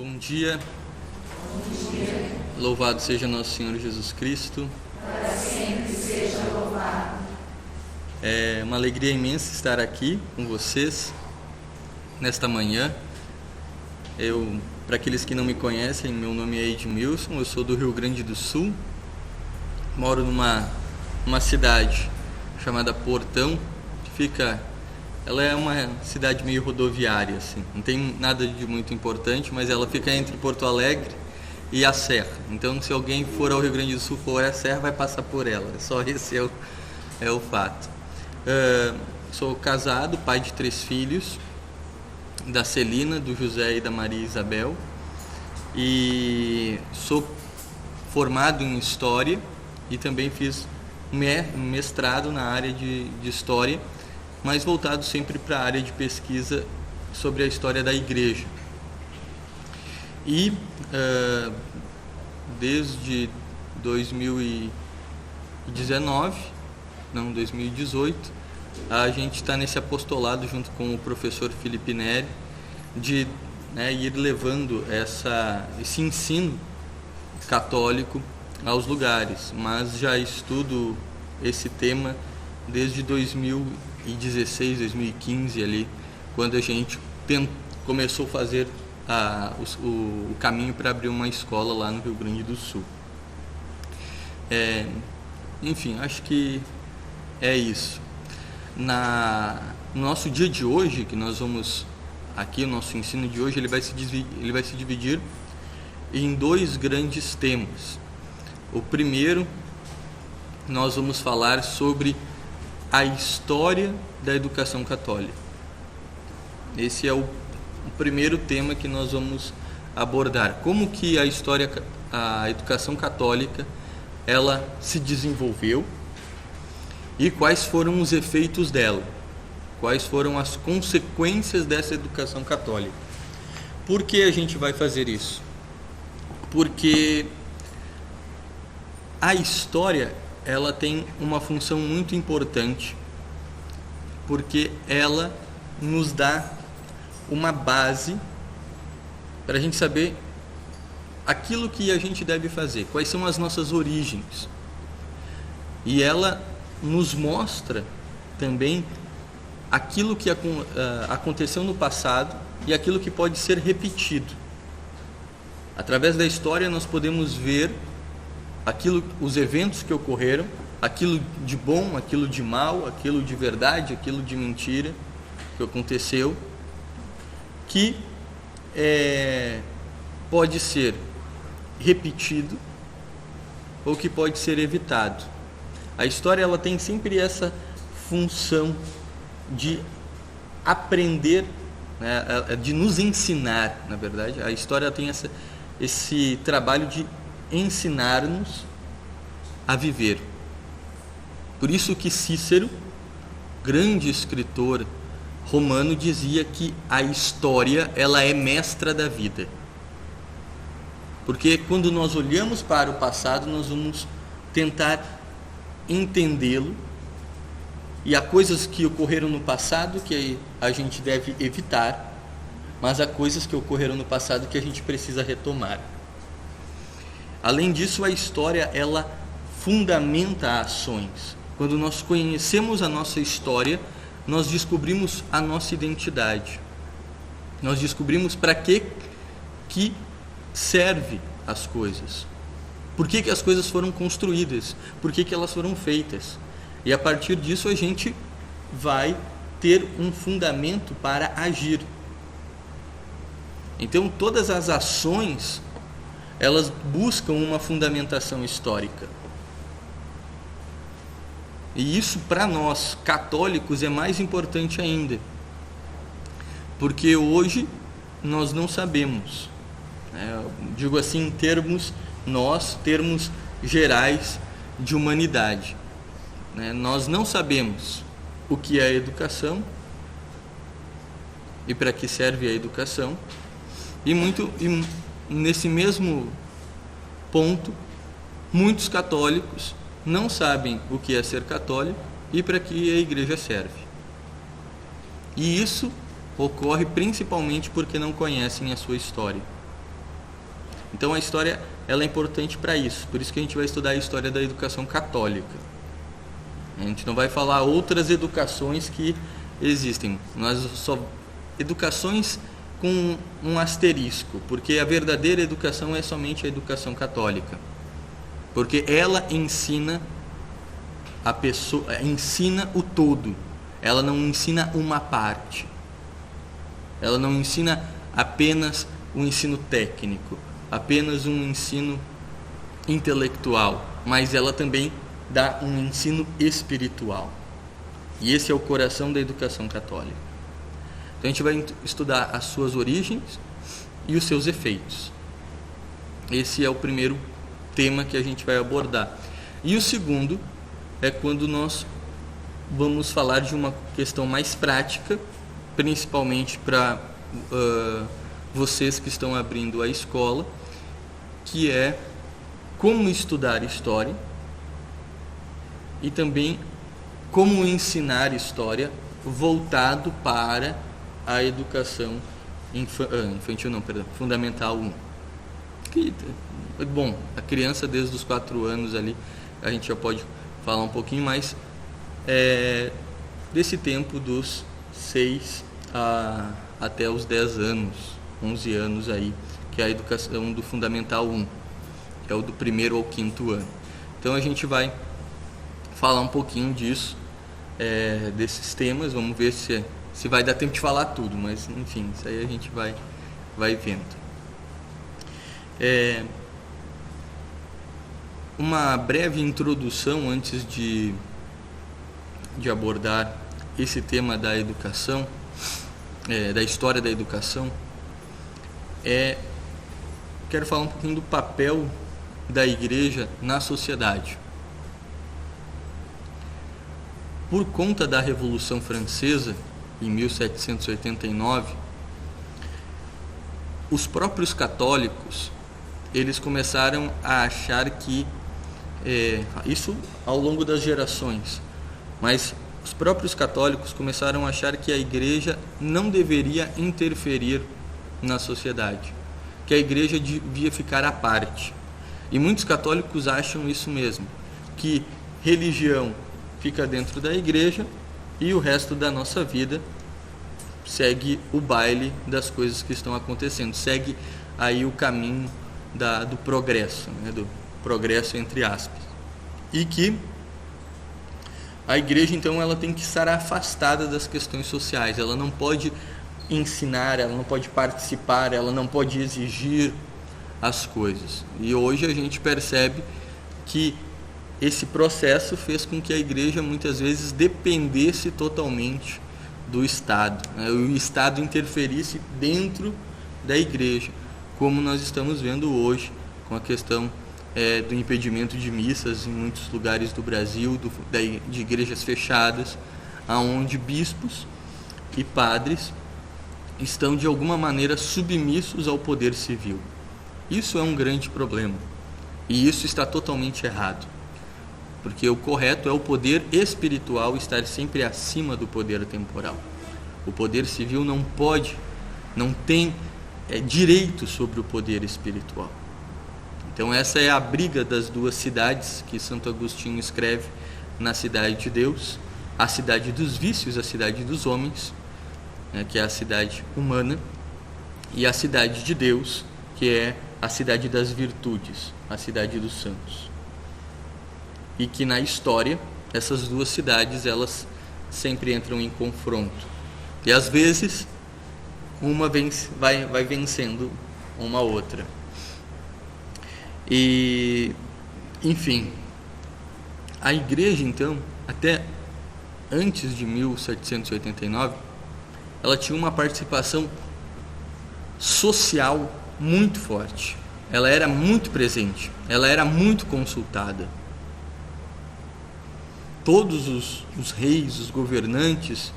Bom dia. Bom dia. Louvado seja nosso Senhor Jesus Cristo. Para sempre seja louvado. É uma alegria imensa estar aqui com vocês nesta manhã. Para aqueles que não me conhecem, meu nome é Edmilson, eu sou do Rio Grande do Sul. Moro numa cidade chamada Portão, ela é uma cidade meio rodoviária, assim. Não tem nada de muito importante, mas ela fica entre Porto Alegre e a Serra. Então, se alguém for ao Rio Grande do Sul, for à Serra, vai passar por ela. Só esse é o fato. Sou casado, pai de 3 filhos, da Celina, do José e da Maria Isabel. E sou formado em História e também fiz um mestrado na área de História, mas voltado sempre para a área de pesquisa sobre a história da Igreja. E desde 2018, a gente está nesse apostolado junto com o professor Felipe Neri, de ir levando esse ensino católico aos lugares, mas já estudo esse tema desde 2016, 2015 ali, quando a gente começou a fazer o caminho para abrir uma escola lá no Rio Grande do Sul. Enfim, acho que é isso. No nosso dia de hoje, que nós vamos aqui, o nosso ensino de hoje, ele vai se dividir em 2 grandes temas. O primeiro, nós vamos falar sobre a história da educação católica. Esse é o primeiro tema que nós vamos abordar. Como que a educação católica, ela se desenvolveu e quais foram os efeitos dela, quais foram as consequências dessa educação católica. Por que a gente vai fazer isso? Porque a história, ela tem uma função muito importante, porque ela nos dá uma base para a gente saber aquilo que a gente deve fazer, quais são as nossas origens. E ela nos mostra também aquilo que aconteceu no passado e aquilo que pode ser repetido. Através da história nós podemos ver os eventos que ocorreram, aquilo de bom, aquilo de mal, aquilo de verdade, aquilo de mentira que aconteceu, que pode ser repetido ou que pode ser evitado. A história, ela tem sempre essa função de aprender, né, de nos ensinar, na verdade. A história tem esse trabalho de ensinar-nos a viver. Por isso que Cícero, grande escritor romano, dizia que a história, ela é mestra da vida. Porque quando nós olhamos para o passado, nós vamos tentar entendê-lo, e há coisas que ocorreram no passado que a gente deve evitar, mas há coisas que ocorreram no passado que a gente precisa retomar. Além disso, a história, ela fundamenta ações. Quando nós conhecemos a nossa história, nós descobrimos a nossa identidade. Nós descobrimos para que serve as coisas. Por que as coisas foram construídas? Por que elas foram feitas? E a partir disso a gente vai ter um fundamento para agir. Então todas as ações, elas buscam uma fundamentação histórica. E isso, para nós católicos, é mais importante ainda, porque hoje nós não sabemos, digo assim em termos gerais de humanidade, nós não sabemos o que é a educação e para que serve a educação, e nesse mesmo ponto, muitos católicos não sabem o que é ser católico e para que a igreja serve. E isso ocorre principalmente porque não conhecem a sua história. Então a história ela é importante para isso. Por isso que a gente vai estudar a história da educação católica. A gente não vai falar outras educações que existem. Educações com um asterisco, porque a verdadeira educação é somente a educação católica. Porque ela ensina a pessoa, ensina o todo. Ela não ensina uma parte. Ela não ensina apenas o ensino técnico, apenas um ensino intelectual, mas ela também dá um ensino espiritual. E esse é o coração da educação católica. Então a gente vai estudar as suas origens e os seus efeitos. Esse é o primeiro tema que a gente vai abordar. E o segundo é quando nós vamos falar de uma questão mais prática, principalmente para vocês que estão abrindo a escola, que é como estudar história e também como ensinar história voltado para a educação fundamental 1. Bom, a criança desde os 4 anos ali, a gente já pode falar um pouquinho mais desse tempo dos 6 até os 10 anos, 11 anos aí, que é a educação do Fundamental 1, que é o do 1º ao 5º ano. Então a gente vai falar um pouquinho disso, desses temas, vamos ver se vai dar tempo de falar tudo, mas enfim, isso aí a gente vai vendo. Uma breve introdução antes de abordar esse tema da educação, da história da educação, quero falar um pouquinho do papel da igreja na sociedade. Por conta da Revolução Francesa, em 1789, os próprios católicos, eles começaram a achar que, isso ao longo das gerações, mas os próprios católicos começaram a achar que a igreja não deveria interferir na sociedade, que a igreja devia ficar à parte. E muitos católicos acham isso mesmo, que religião fica dentro da igreja e o resto da nossa vida segue o baile das coisas que estão acontecendo, segue aí o caminho do progresso, do progresso entre aspas. E que a igreja, então, ela tem que estar afastada das questões sociais, ela não pode ensinar, ela não pode participar, ela não pode exigir as coisas. E hoje a gente percebe que esse processo fez com que a igreja muitas vezes dependesse totalmente do Estado, o Estado interferisse dentro da igreja, como nós estamos vendo hoje com a questão do impedimento de missas em muitos lugares do Brasil, de igrejas fechadas, aonde bispos e padres estão de alguma maneira submissos ao poder civil. Isso é um grande problema e isso está totalmente errado, porque o correto é o poder espiritual estar sempre acima do poder temporal. O poder civil não tem direito sobre o poder espiritual. Então essa é a briga das duas cidades que Santo Agostinho escreve na Cidade de Deus, a cidade dos vícios, a cidade dos homens, que é a cidade humana, e a cidade de Deus, que é a cidade das virtudes, a cidade dos santos. E que na história, essas duas cidades, elas sempre entram em confronto. E às vezes, uma vai vencendo uma outra. E, enfim, a igreja, então, até antes de 1789, ela tinha uma participação social muito forte. Ela era muito presente, ela era muito consultada. Todos os reis, os governantes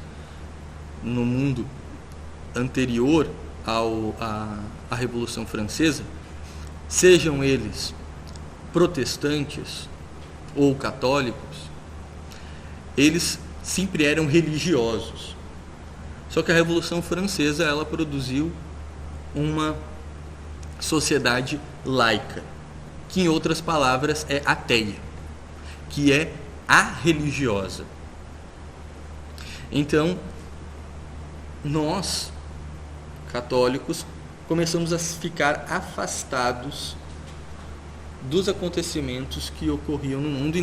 no mundo anterior à Revolução Francesa, sejam eles protestantes ou católicos, eles sempre eram religiosos. Só que a Revolução Francesa, ela produziu uma sociedade laica, que em outras palavras é ateia, que é arreligiosa. Então, nós, católicos, começamos a ficar afastados dos acontecimentos que ocorriam no mundo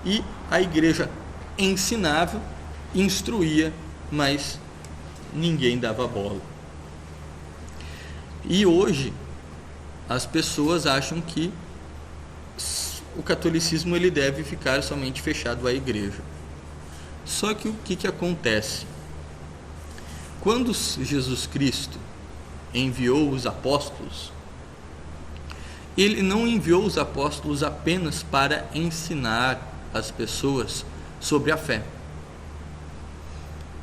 e a igreja ensinava, instruía, mas ninguém dava bola. E hoje as pessoas acham que o catolicismo ele deve ficar somente fechado à igreja. Só que o que acontece? Quando Jesus Cristo enviou os apóstolos, ele não enviou os apóstolos apenas para ensinar as pessoas sobre a fé.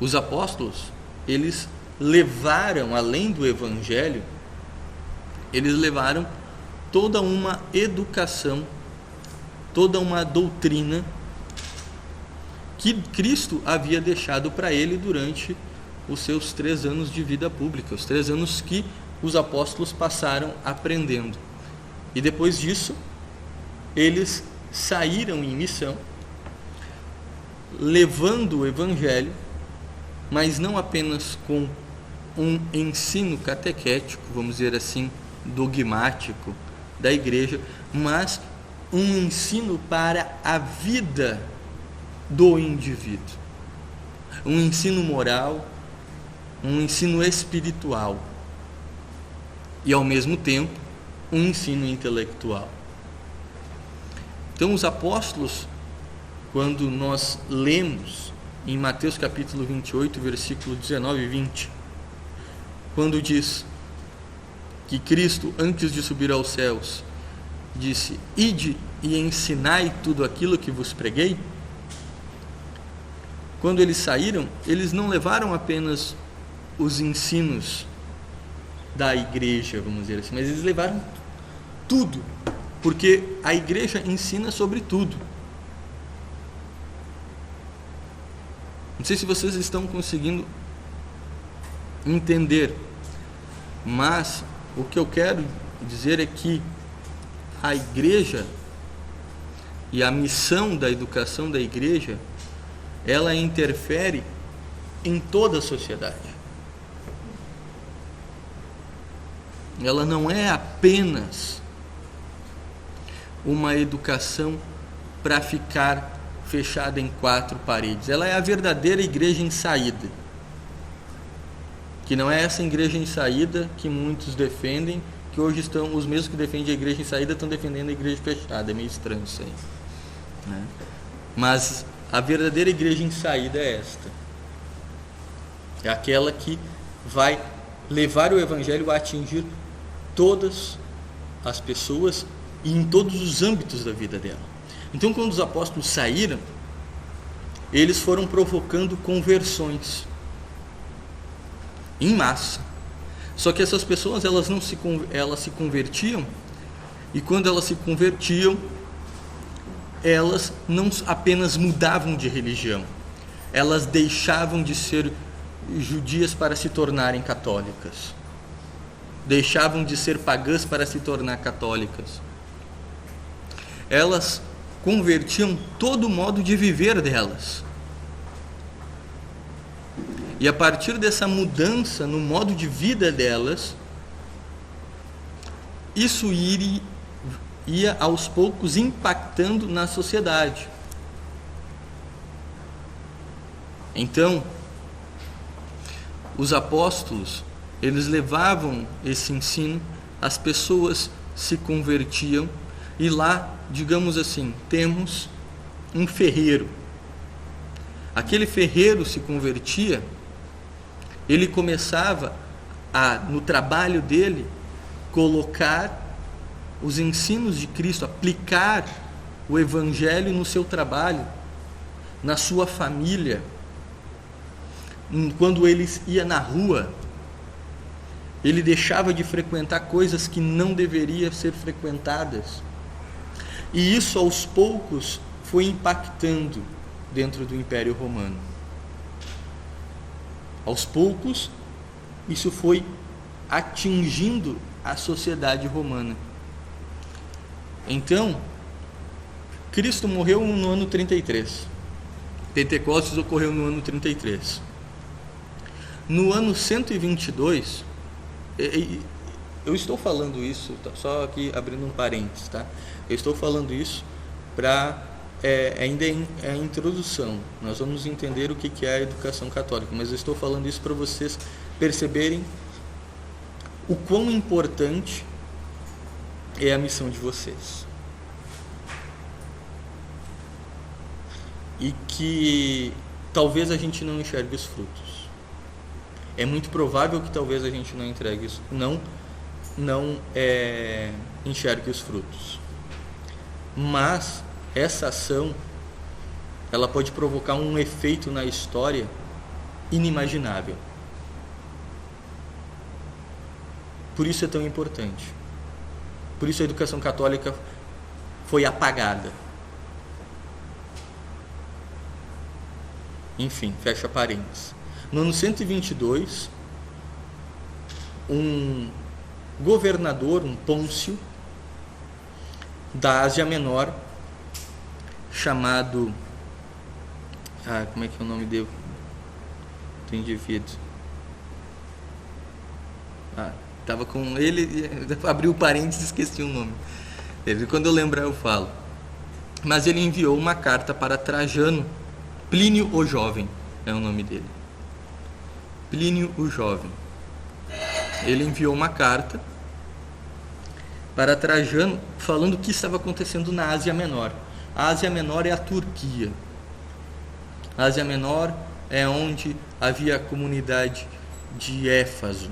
Os apóstolos, eles levaram, além do evangelho, eles levaram toda uma educação, toda uma doutrina que Cristo havia deixado para ele durante os seus 3 anos de vida pública, os 3 anos que os apóstolos passaram aprendendo. E depois disso, eles saíram em missão, levando o evangelho, mas não apenas com um ensino catequético, vamos dizer assim, dogmático da igreja, mas um ensino para a vida do indivíduo, um ensino moral, um ensino espiritual e ao mesmo tempo um ensino intelectual. Então os apóstolos, quando nós lemos em Mateus capítulo 28, versículo 19 e 20, quando diz que Cristo, antes de subir aos céus, disse: ide e ensinai tudo aquilo que vos preguei. Quando eles saíram, eles não levaram apenas os ensinos da igreja, vamos dizer assim, mas eles levaram tudo, porque a igreja ensina sobre tudo. Não sei se vocês estão conseguindo entender, mas o que eu quero dizer é que a igreja e a missão da educação da igreja, ela interfere em toda a sociedade. Ela não é apenas uma educação para ficar fechada em 4 paredes. Ela é a verdadeira igreja em saída. Que não é essa igreja em saída que muitos defendem, que hoje estão, os mesmos que defendem a igreja em saída estão defendendo a igreja fechada. É meio estranho isso aí, né? Mas a verdadeira igreja em saída é esta. É aquela que vai levar o evangelho a atingir todas as pessoas e em todos os âmbitos da vida dela. Então, quando os apóstolos saíram, eles foram provocando conversões em massa. Só que essas pessoas, elas se convertiam, e quando elas se convertiam, elas não apenas mudavam de religião, elas deixavam de ser judias para se tornarem católicas, deixavam de ser pagãs para se tornar católicas. Elas convertiam todo o modo de viver delas. E a partir dessa mudança no modo de vida delas, isso ia aos poucos impactando na sociedade. Então, os apóstolos, eles levavam esse ensino, as pessoas se convertiam, e lá, digamos assim, temos um ferreiro. Aquele ferreiro se convertia, ele começava a, no trabalho dele, colocar os ensinos de Cristo, aplicar o evangelho no seu trabalho, na sua família. Quando ele ia na rua, ele deixava de frequentar coisas que não deveriam ser frequentadas. E isso, aos poucos, foi impactando dentro do Império Romano. Aos poucos, isso foi atingindo a sociedade romana. Então, Cristo morreu no ano 33. Pentecostes ocorreu no ano 33. No ano 122, eu estou falando isso, só aqui abrindo um parênteses, tá? Eu estou falando isso para ainda é a introdução. Nós vamos entender o que é a educação católica, mas eu estou falando isso para vocês perceberem o quão importante é a missão de vocês. E que talvez a gente não enxergue os frutos. É muito provável que talvez a gente não enxergue os frutos. Mas essa ação, ela pode provocar um efeito na história inimaginável. Por isso é tão importante. Por isso a educação católica foi apagada. Enfim, fecha parênteses. No ano 122, um governador, um Pôncio, da Ásia Menor, chamado... como é que é o nome dele? Do indivíduo? Estava com ele, abriu parênteses e esqueci o nome. Quando eu lembrar eu falo. Mas ele enviou uma carta para Trajano. Plínio o Jovem é o nome dele. Plínio o Jovem. Ele enviou uma carta para Trajano falando o que estava acontecendo na Ásia Menor. A Ásia Menor é a Turquia. A Ásia Menor é onde havia a comunidade de Éfaso.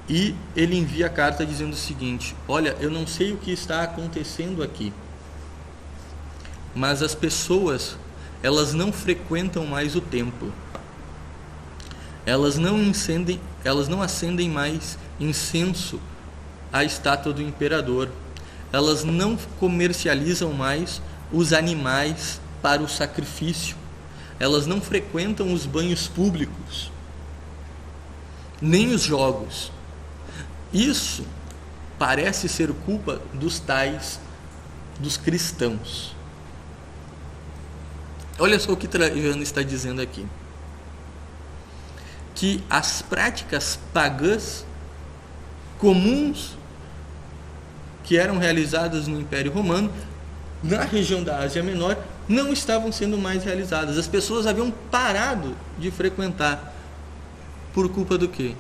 E ele envia a carta dizendo o seguinte: olha, eu não sei o que está acontecendo aqui, mas as pessoas, elas não frequentam mais o templo. Elas não acendem mais incenso à estátua do imperador. Elas não comercializam mais os animais para o sacrifício. Elas não frequentam os banhos públicos, nem os jogos. Isso parece ser culpa dos cristãos. Olha só o que Trajano está dizendo aqui. Que as práticas pagãs comuns que eram realizadas no Império Romano, na região da Ásia Menor, não estavam sendo mais realizadas. As pessoas haviam parado de frequentar. Por culpa do quê?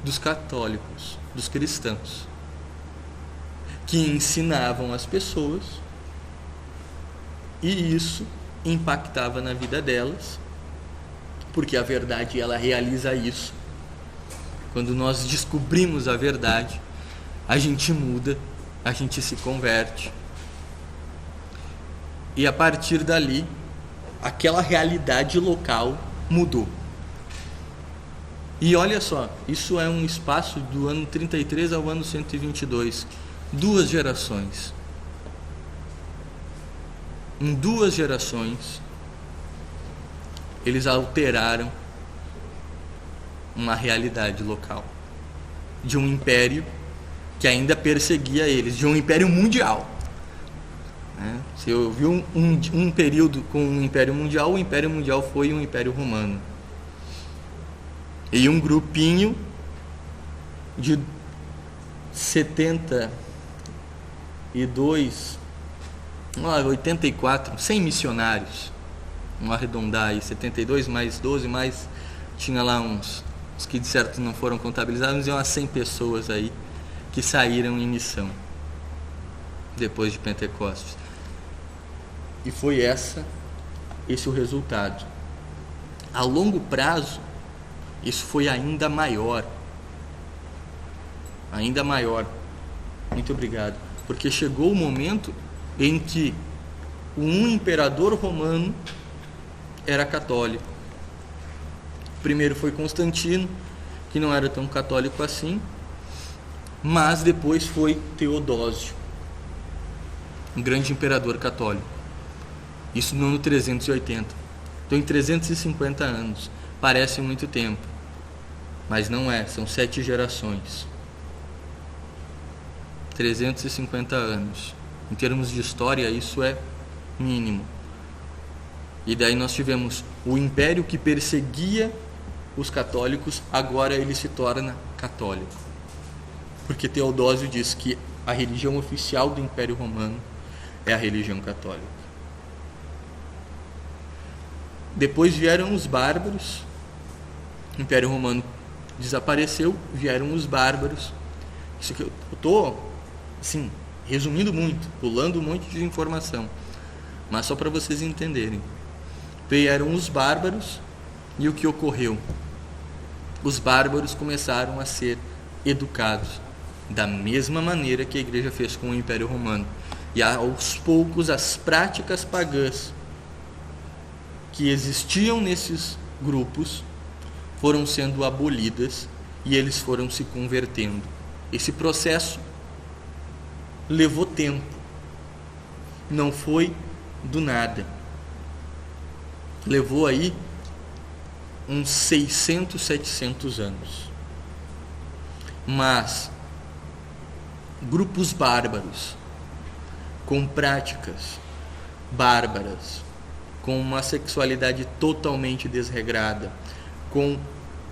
Dos católicos, dos cristãos, que ensinavam as pessoas, e isso impactava na vida delas, porque a verdade, ela realiza isso. Quando nós descobrimos a verdade, a gente muda, a gente se converte, e a partir dali, aquela realidade local mudou. E olha só, isso é um espaço do ano 33 ao ano 122, 2 gerações. Em 2 gerações, eles alteraram uma realidade local, de um império que ainda perseguia eles, de um império mundial. Se eu vi um período com um império mundial, o império mundial foi um império romano. E um grupinho de 84, 100 missionários, vamos arredondar aí, 72 mais 12, mais tinha lá uns que de certo não foram contabilizados, mas umas 100 pessoas aí que saíram em missão depois de Pentecostes. E foi esse o resultado. A longo prazo, isso foi ainda maior. Ainda maior. Muito obrigado. Porque chegou o momento em que um imperador romano era católico. Primeiro foi Constantino, que não era tão católico assim, mas depois foi Teodósio, um grande imperador católico. Isso no ano 380. Então, em 350 anos, Parece muito tempo, mas não é, são 7 gerações. 350 anos. Em termos de história, isso é mínimo. E daí nós tivemos o império que perseguia os católicos, agora ele se torna católico. Porque Teodósio diz que a religião oficial do Império Romano é a religião católica. Depois vieram os bárbaros, o Império Romano desapareceu, vieram os bárbaros. Isso que eu estou, assim, resumindo muito, pulando um monte de informação, mas só para vocês entenderem. Vieram os bárbaros e o que ocorreu? Os bárbaros começaram a ser educados da mesma maneira que a igreja fez com o Império Romano. E aos poucos as práticas pagãs que existiam nesses grupos foram sendo abolidas e eles foram se convertendo. Esse processo levou tempo, não foi do nada. Levou aí uns 600, 700 anos. Mas grupos bárbaros, com práticas bárbaras, com uma sexualidade totalmente desregrada, com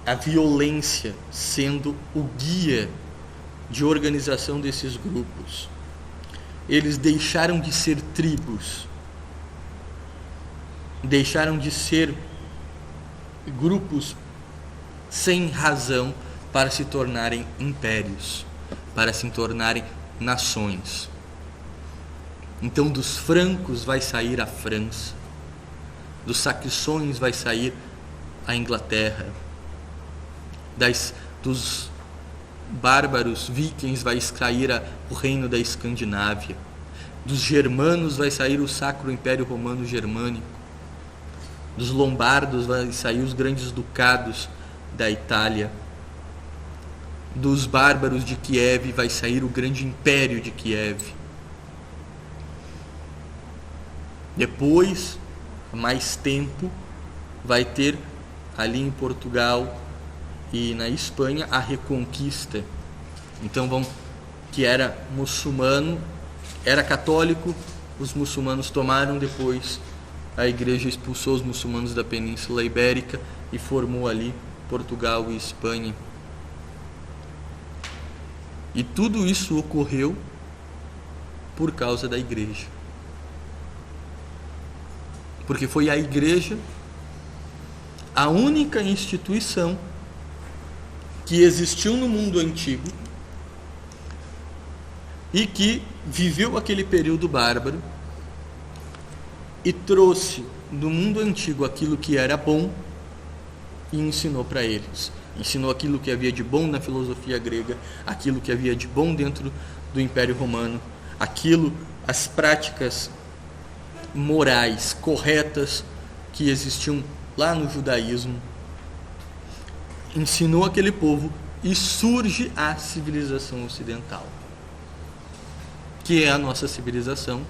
a violência sendo o guia de organização desses grupos, eles deixaram de ser tribos, deixaram de ser grupos sem razão para se tornarem impérios, para se tornarem nações. Então dos francos vai sair a França, dos saxões vai sair a Inglaterra, dos bárbaros vikings vai sair o reino da Escandinávia, dos germanos vai sair o Sacro Império Romano Germânico, dos lombardos vai sair os grandes ducados da Itália, dos bárbaros de Kiev vai sair o grande império de Kiev. Depois, mais tempo, vai ter ali em Portugal e na Espanha a Reconquista. Então que era muçulmano, era católico, os muçulmanos tomaram, depois a igreja expulsou os muçulmanos da Península Ibérica e formou ali Portugal e Espanha. E tudo isso ocorreu por causa da igreja. Porque foi a igreja a única instituição que existiu no mundo antigo e que viveu aquele período bárbaro e trouxe do mundo antigo aquilo que era bom e ensinou para eles. Ensinou aquilo que havia de bom na filosofia grega, aquilo que havia de bom dentro do Império Romano, as práticas morais corretas que existiam lá no judaísmo. Ensinou aquele povo e surge a civilização ocidental, que é a nossa civilização,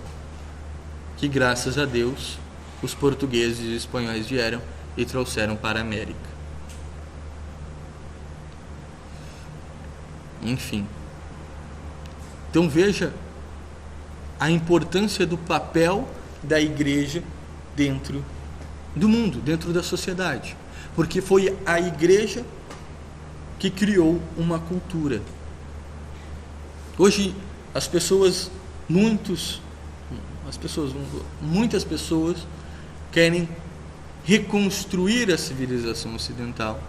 que graças a Deus os portugueses e os espanhóis vieram e trouxeram para a América. Enfim, então veja a importância do papel da igreja dentro do mundo, dentro da sociedade, porque foi a igreja que criou uma cultura. Hoje muitas pessoas querem reconstruir a civilização ocidental,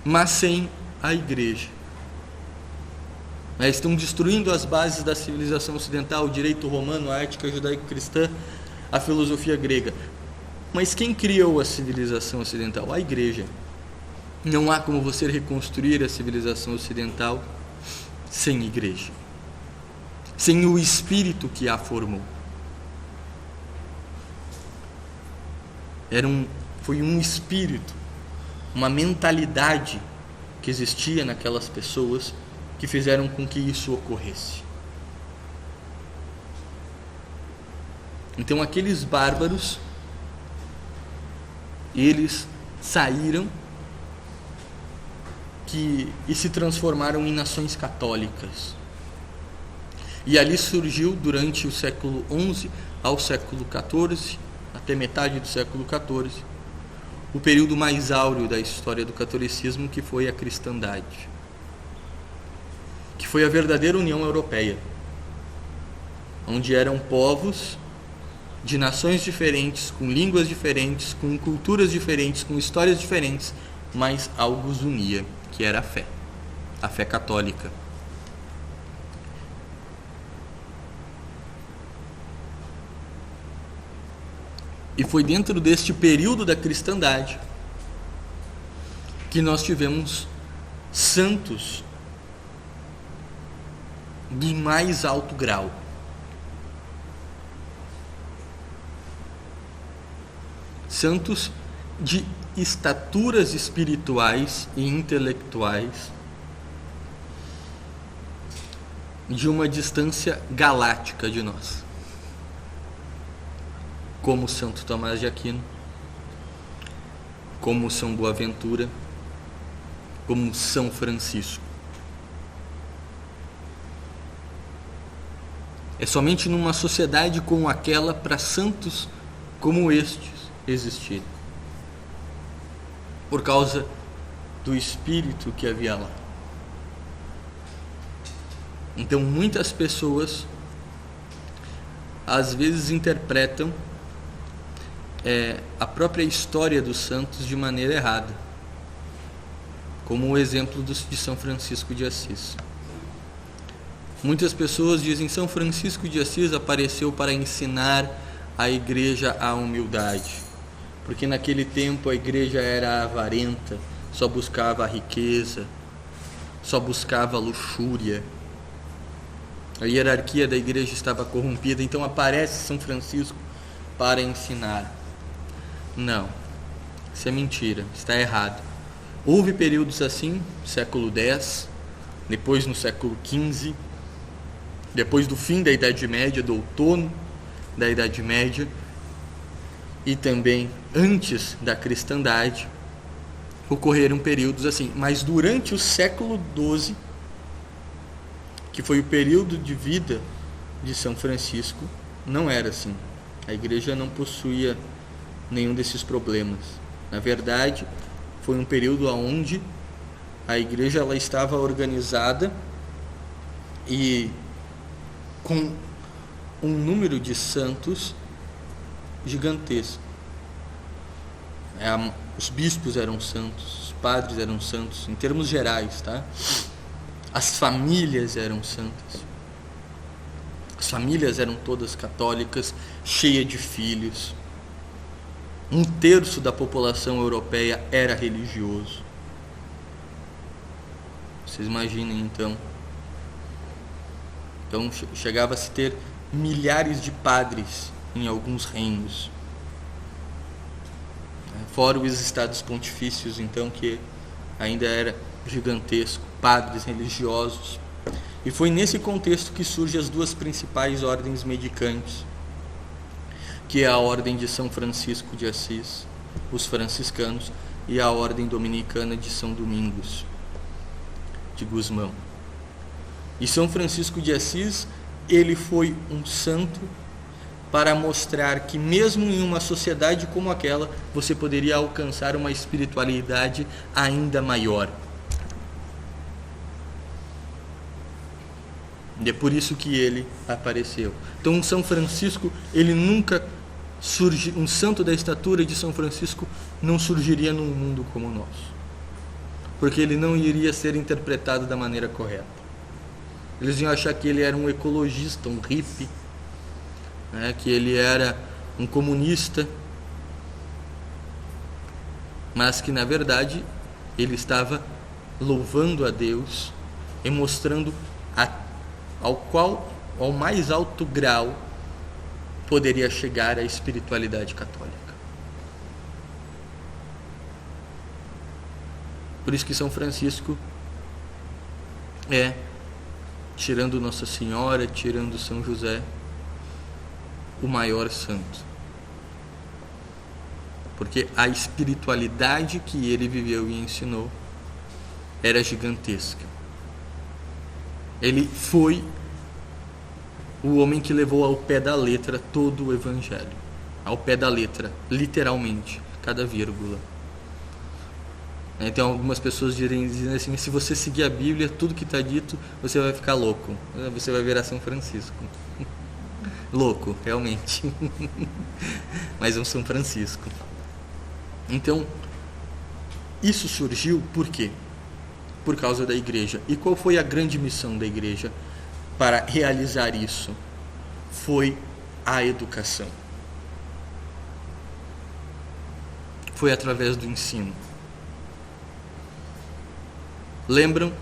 mas sem a igreja. Estão destruindo as bases da civilização ocidental, o direito romano, a ética judaico-cristã, a filosofia grega. Mas quem criou a civilização ocidental? A igreja. Não há como você reconstruir a civilização ocidental sem igreja, sem o espírito que a formou. Foi um espírito, uma mentalidade que existia naquelas pessoas que fizeram com que isso ocorresse. Então aqueles bárbaros eles saíram e se transformaram em nações católicas. E ali surgiu, durante o século XI ao século XIV, até metade do século XIV, o período mais áureo da história do catolicismo, que foi a cristandade, que foi a verdadeira União Europeia, onde eram povos de nações diferentes, com línguas diferentes, com culturas diferentes, com histórias diferentes, mas algo os unia, que era a fé católica. E foi dentro deste período da cristandade que nós tivemos santos de mais alto grau. Santos de estaturas espirituais e intelectuais de uma distância galáctica de nós, como Santo Tomás de Aquino, como São Boaventura, como São Francisco. É somente numa sociedade como aquela para santos como estes existirem, por causa do espírito que havia lá. Então muitas pessoas às vezes interpretam a própria história dos santos de maneira errada, como o exemplo de São Francisco de Assis. Muitas pessoas dizem que São Francisco de Assis apareceu para ensinar a igreja a humildade, porque naquele tempo a igreja era avarenta, só buscava a riqueza, só buscava a luxúria. A hierarquia da igreja estava corrompida, então aparece São Francisco para ensinar. Não, isso é mentira, está errado. Houve períodos assim, século X, depois no século XV, depois do fim da Idade Média, do outono da Idade Média, e também antes da cristandade, ocorreram períodos assim. Mas durante o século XII, que foi o período de vida de São Francisco, não era assim. A igreja não possuía nenhum desses problemas. Na verdade, foi um período onde a igreja ela estava organizada e com um número de santos gigantesco. Os bispos eram santos, os padres eram santos, em termos gerais, tá? As famílias eram santas. As famílias eram todas católicas, cheias de filhos. 1/3 da população europeia era religioso. Vocês imaginem então. Então chegava a se ter milhares de padres em alguns reinos. Fora os estados pontifícios, então, que ainda era gigantesco, padres religiosos. E foi nesse contexto que surgem as duas principais ordens mendicantes, que é a ordem de São Francisco de Assis, os franciscanos, e a ordem dominicana de São Domingos de Gusmão. E São Francisco de Assis, ele foi um santo para mostrar que mesmo em uma sociedade como aquela, você poderia alcançar uma espiritualidade ainda maior. E é por isso que ele apareceu. Então São Francisco, ele nunca surge, um santo da estatura de São Francisco não surgiria num mundo como o nosso, porque ele não iria ser interpretado da maneira correta. Eles iam achar que ele era um ecologista, um hippie, né? Que ele era um comunista, mas que na verdade ele estava louvando a Deus e mostrando ao mais alto grau poderia chegar a espiritualidade católica. Por isso que São Francisco tirando Nossa Senhora, tirando São José, o maior santo. porque a espiritualidade que ele viveu e ensinou era gigantesca. Ele foi o homem que levou ao pé da letra todo o Evangelho. Ao pé da letra, literalmente, cada vírgula. Então algumas pessoas dizem assim: se você seguir a Bíblia, tudo que está dito, você vai ficar louco. Você vai virar São Francisco. Louco, realmente. Mas é um São Francisco. Então, isso surgiu por quê? Por causa da igreja. E qual foi a grande missão da igreja para realizar isso? Foi a educação. Foi através do ensino. Lembram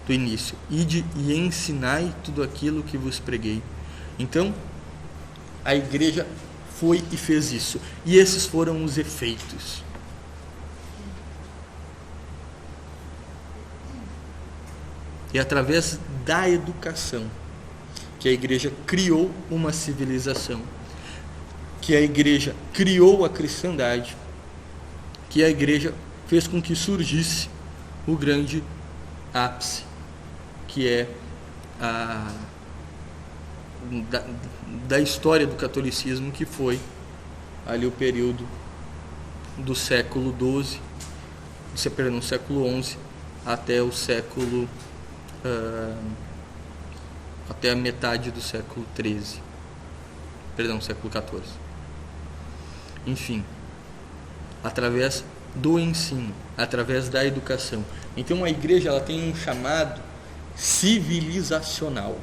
do início? Ide e ensinai tudo aquilo que vos preguei. Então, a igreja foi e fez isso. E esses foram os efeitos. E através da educação que a igreja criou uma civilização, que a igreja criou a cristandade, que a igreja fez com que surgisse o grande ápice, que é da história do catolicismo, que foi ali o período do século XII, século XI, até o século até a metade do século XIII, século XIV. Enfim, através do ensino, através da educação. Então a igreja, ela tem um chamado civilizacional.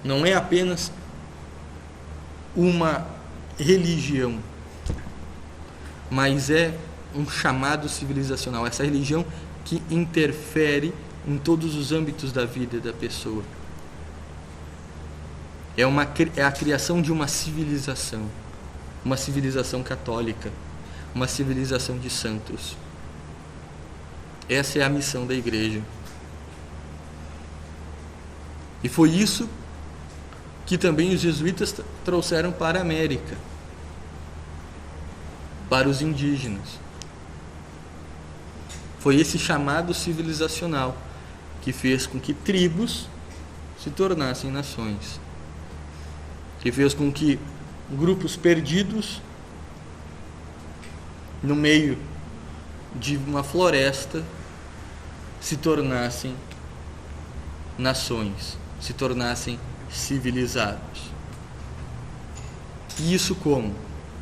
Não é apenas uma religião, mas é um chamado civilizacional. Essa religião que interfere em todos os âmbitos da vida da pessoa. É a criação de uma civilização católica, uma civilização de santos. Essa é a missão da igreja. E foi isso que também os jesuítas trouxeram para a América, para os indígenas. Foi esse chamado civilizacional que fez com que tribos se tornassem nações, que fez com que grupos perdidos no meio de uma floresta se tornassem nações, se tornassem civilizados. E isso como?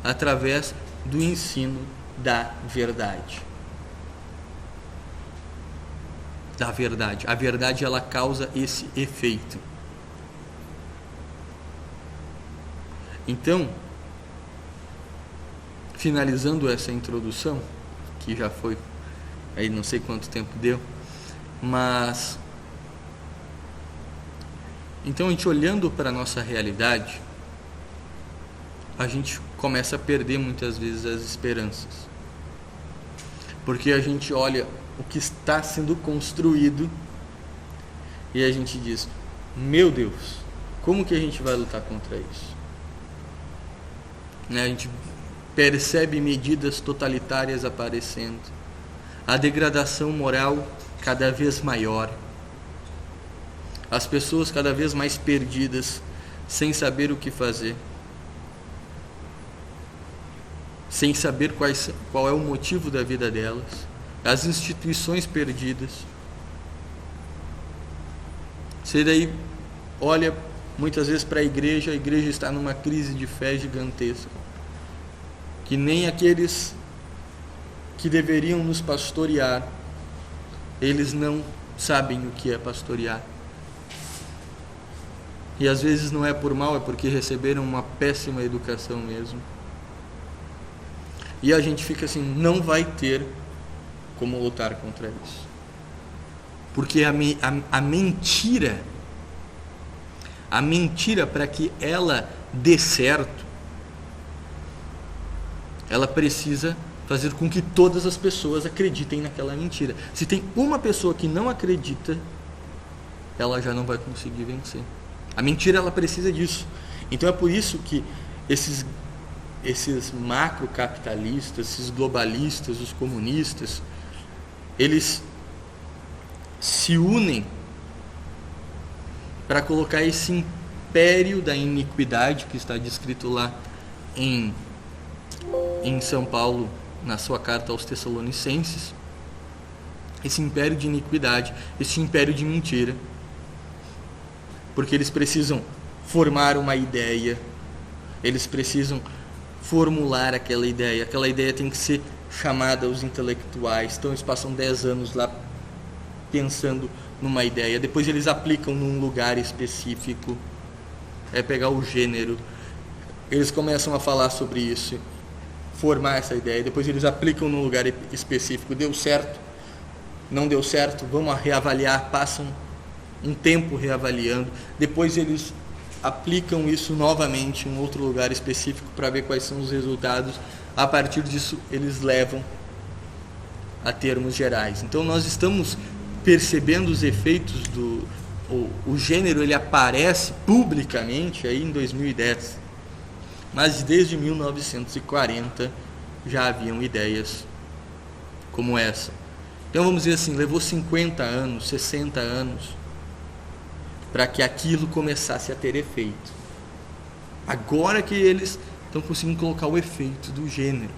Através do ensino da verdade. Da verdade. A verdade, ela causa esse efeito. Então, finalizando essa introdução, que já foi, aí não sei quanto tempo deu, mas então a gente olhando para a nossa realidade, a gente começa a perder muitas vezes as esperanças, porque a gente olha o que está sendo construído e a gente diz: meu Deus, como que a gente vai lutar contra isso? A gente percebe medidas totalitárias aparecendo, a degradação moral cada vez maior, as pessoas cada vez mais perdidas, sem saber o que fazer, sem saber qual é o motivo da vida delas, as instituições perdidas. Você daí olha muitas vezes para a igreja está numa crise de fé gigantesca, que nem aqueles que deveriam nos pastorear, eles não sabem o que é pastorear. E às vezes não é por mal, é porque receberam uma péssima educação mesmo. E a gente fica assim: não vai ter como lutar contra isso, porque a mentira, para que ela dê certo, ela precisa fazer com que todas as pessoas acreditem naquela mentira. Se tem uma pessoa que não acredita, ela já não vai conseguir vencer. A mentira, ela precisa disso. Então é por isso que esses macrocapitalistas, esses globalistas, os comunistas, eles se unem para colocar esse império da iniquidade que está descrito lá em São Paulo, na sua carta aos Tessalonicenses, esse império de iniquidade, esse império de mentira, porque eles precisam formar uma ideia, eles precisam formular aquela ideia tem que ser chamada aos intelectuais, então eles passam 10 anos lá pensando numa ideia, depois eles aplicam num lugar específico, pegar o gênero, eles começam a falar sobre isso, formar essa ideia, depois eles aplicam num lugar específico, deu certo, não deu certo, vamos reavaliar, passam um tempo reavaliando, depois eles aplicam isso novamente em um outro lugar específico para ver quais são os resultados, a partir disso eles levam a termos gerais. Então nós estamos percebendo os efeitos o gênero, ele aparece publicamente aí em 2010, mas desde 1940 já haviam ideias como essa. Então vamos dizer assim, levou 50 anos, 60 anos para que aquilo começasse a ter efeito. Agora que eles estão conseguindo colocar o efeito do gênero.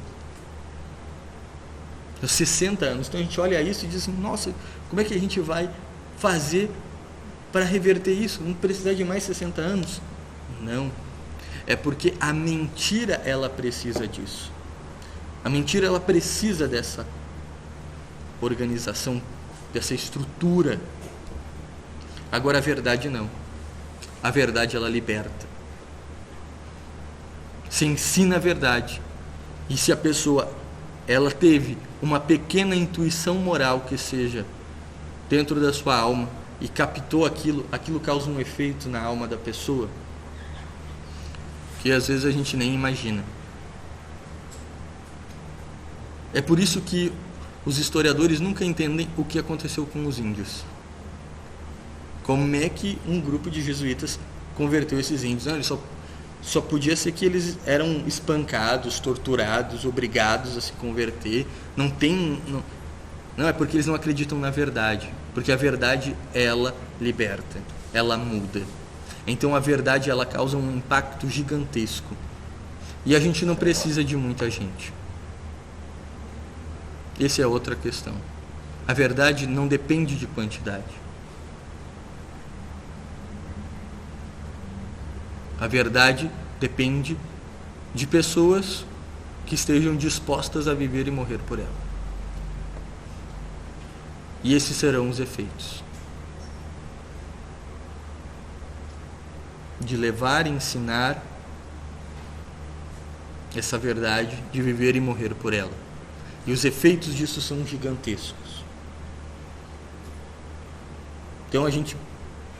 60 anos. Então a gente olha isso e diz assim, nossa, como é que a gente vai fazer para reverter isso? Não precisar de mais 60 anos? Não. É porque a mentira, ela precisa disso. A mentira, ela precisa dessa organização, dessa estrutura. Agora a verdade não. A verdade, ela liberta. Você ensina a verdade. E se a pessoa, ela teve uma pequena intuição moral que seja dentro da sua alma e captou aquilo causa um efeito na alma da pessoa que às vezes a gente nem imagina. É por isso que os historiadores nunca entendem o que aconteceu com os índios. Como é que um grupo de jesuítas converteu esses índios? Não, eles só podia ser que eles eram espancados, torturados, obrigados a se converter. Não, é porque eles não acreditam na verdade. Porque a verdade, ela liberta, ela muda. Então a verdade, ela causa um impacto gigantesco. E a gente não precisa de muita gente. Essa é outra questão. A verdade não depende de quantidade. A verdade depende de pessoas que estejam dispostas a viver e morrer por ela. E esses serão os efeitos. De levar e ensinar essa verdade, de viver e morrer por ela. E os efeitos disso são gigantescos. Então a gente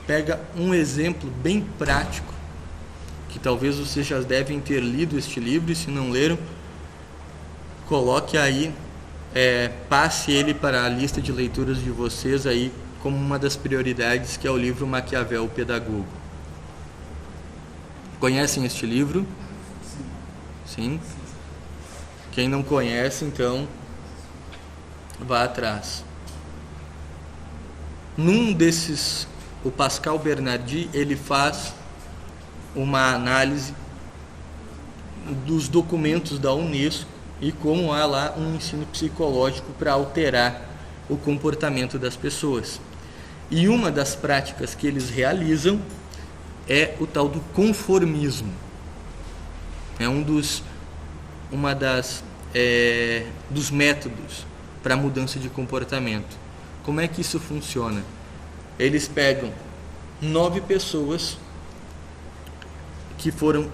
pega um exemplo bem prático, que talvez vocês já devem ter lido este livro, e se não leram, coloque aí, passe ele para a lista de leituras de vocês aí como uma das prioridades, que é o livro Maquiavel, o Pedagogo. Conhecem este livro? Sim? Quem não conhece, então, vá atrás. Num desses, o Pascal Bernardi, ele faz uma análise dos documentos da Unesco e como há lá um ensino psicológico para alterar o comportamento das pessoas. E uma das práticas que eles realizam é o tal do conformismo. É dos métodos para a mudança de comportamento. Como é que isso funciona? Eles pegam 9 pessoas que foram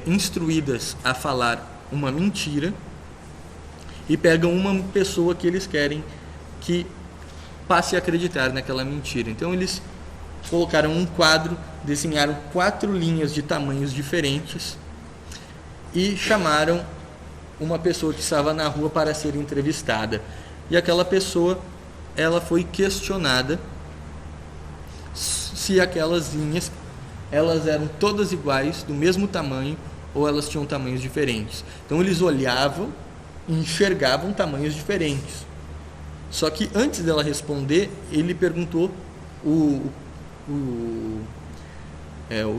instruídas a falar uma mentira e pegam uma pessoa que eles querem que passe a acreditar naquela mentira. Então eles colocaram um quadro, desenharam 4 linhas de tamanhos diferentes e chamaram uma pessoa que estava na rua para ser entrevistada. E aquela pessoa, ela foi questionada se aquelas linhas elas eram todas iguais, do mesmo tamanho, ou elas tinham tamanhos diferentes. Então eles olhavam e enxergavam tamanhos diferentes. Só que antes dela responder, ele perguntou, o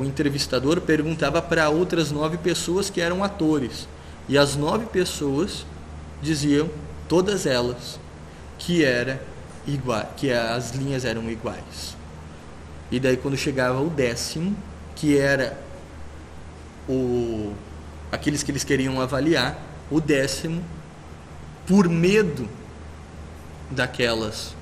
entrevistador perguntava para outras 9 pessoas que eram atores. E as 9 pessoas diziam, todas elas, que as linhas eram iguais. E daí quando chegava o 10º, que era aqueles que eles queriam avaliar, o 10º, por medo daquelas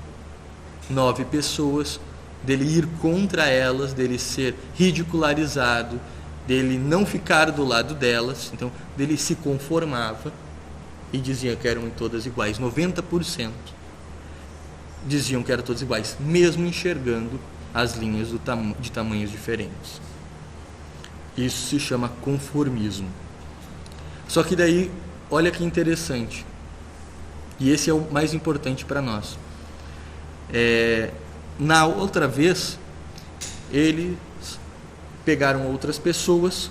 9 pessoas, dele ir contra elas, dele ser ridicularizado, dele não ficar do lado delas, então dele se conformava e dizia que eram todas iguais. 90% diziam que eram todas iguais, mesmo enxergando as linhas de tamanhos diferentes. Isso se chama conformismo. Só que daí, olha que interessante, e esse é o mais importante para nós. Na outra vez, eles pegaram outras pessoas,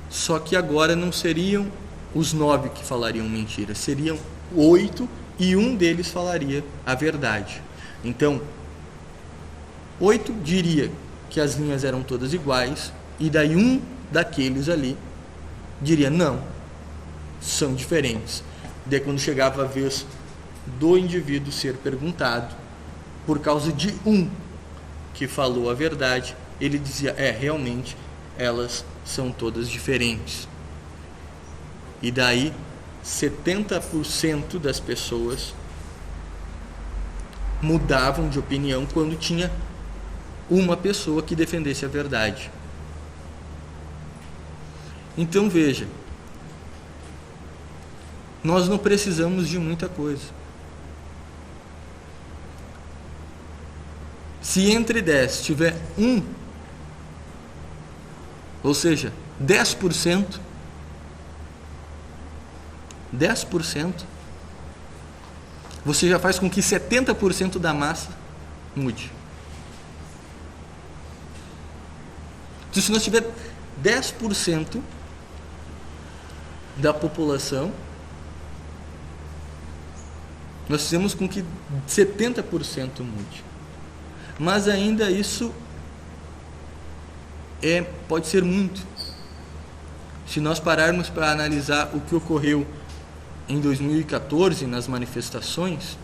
só que agora não seriam os 9 que falariam mentira, seriam 8 e um deles falaria a verdade. Então, 8 diria que as linhas eram todas iguais, e daí um daqueles ali diria, não, são diferentes. Daí quando chegava a vez do indivíduo ser perguntado, por causa de um que falou a verdade, ele dizia, realmente, elas são todas diferentes. E daí, 70% das pessoas mudavam de opinião quando tinha uma pessoa que defendesse a verdade. Então veja, nós não precisamos de muita coisa. Se entre 10 tiver um, ou seja, 10%, você já faz com que 70% da massa mude. Então, se nós tiver 10% da população, nós fizemos com que 70% mude. Mas ainda isso pode ser muito. Se nós pararmos para analisar o que ocorreu em 2014 nas manifestações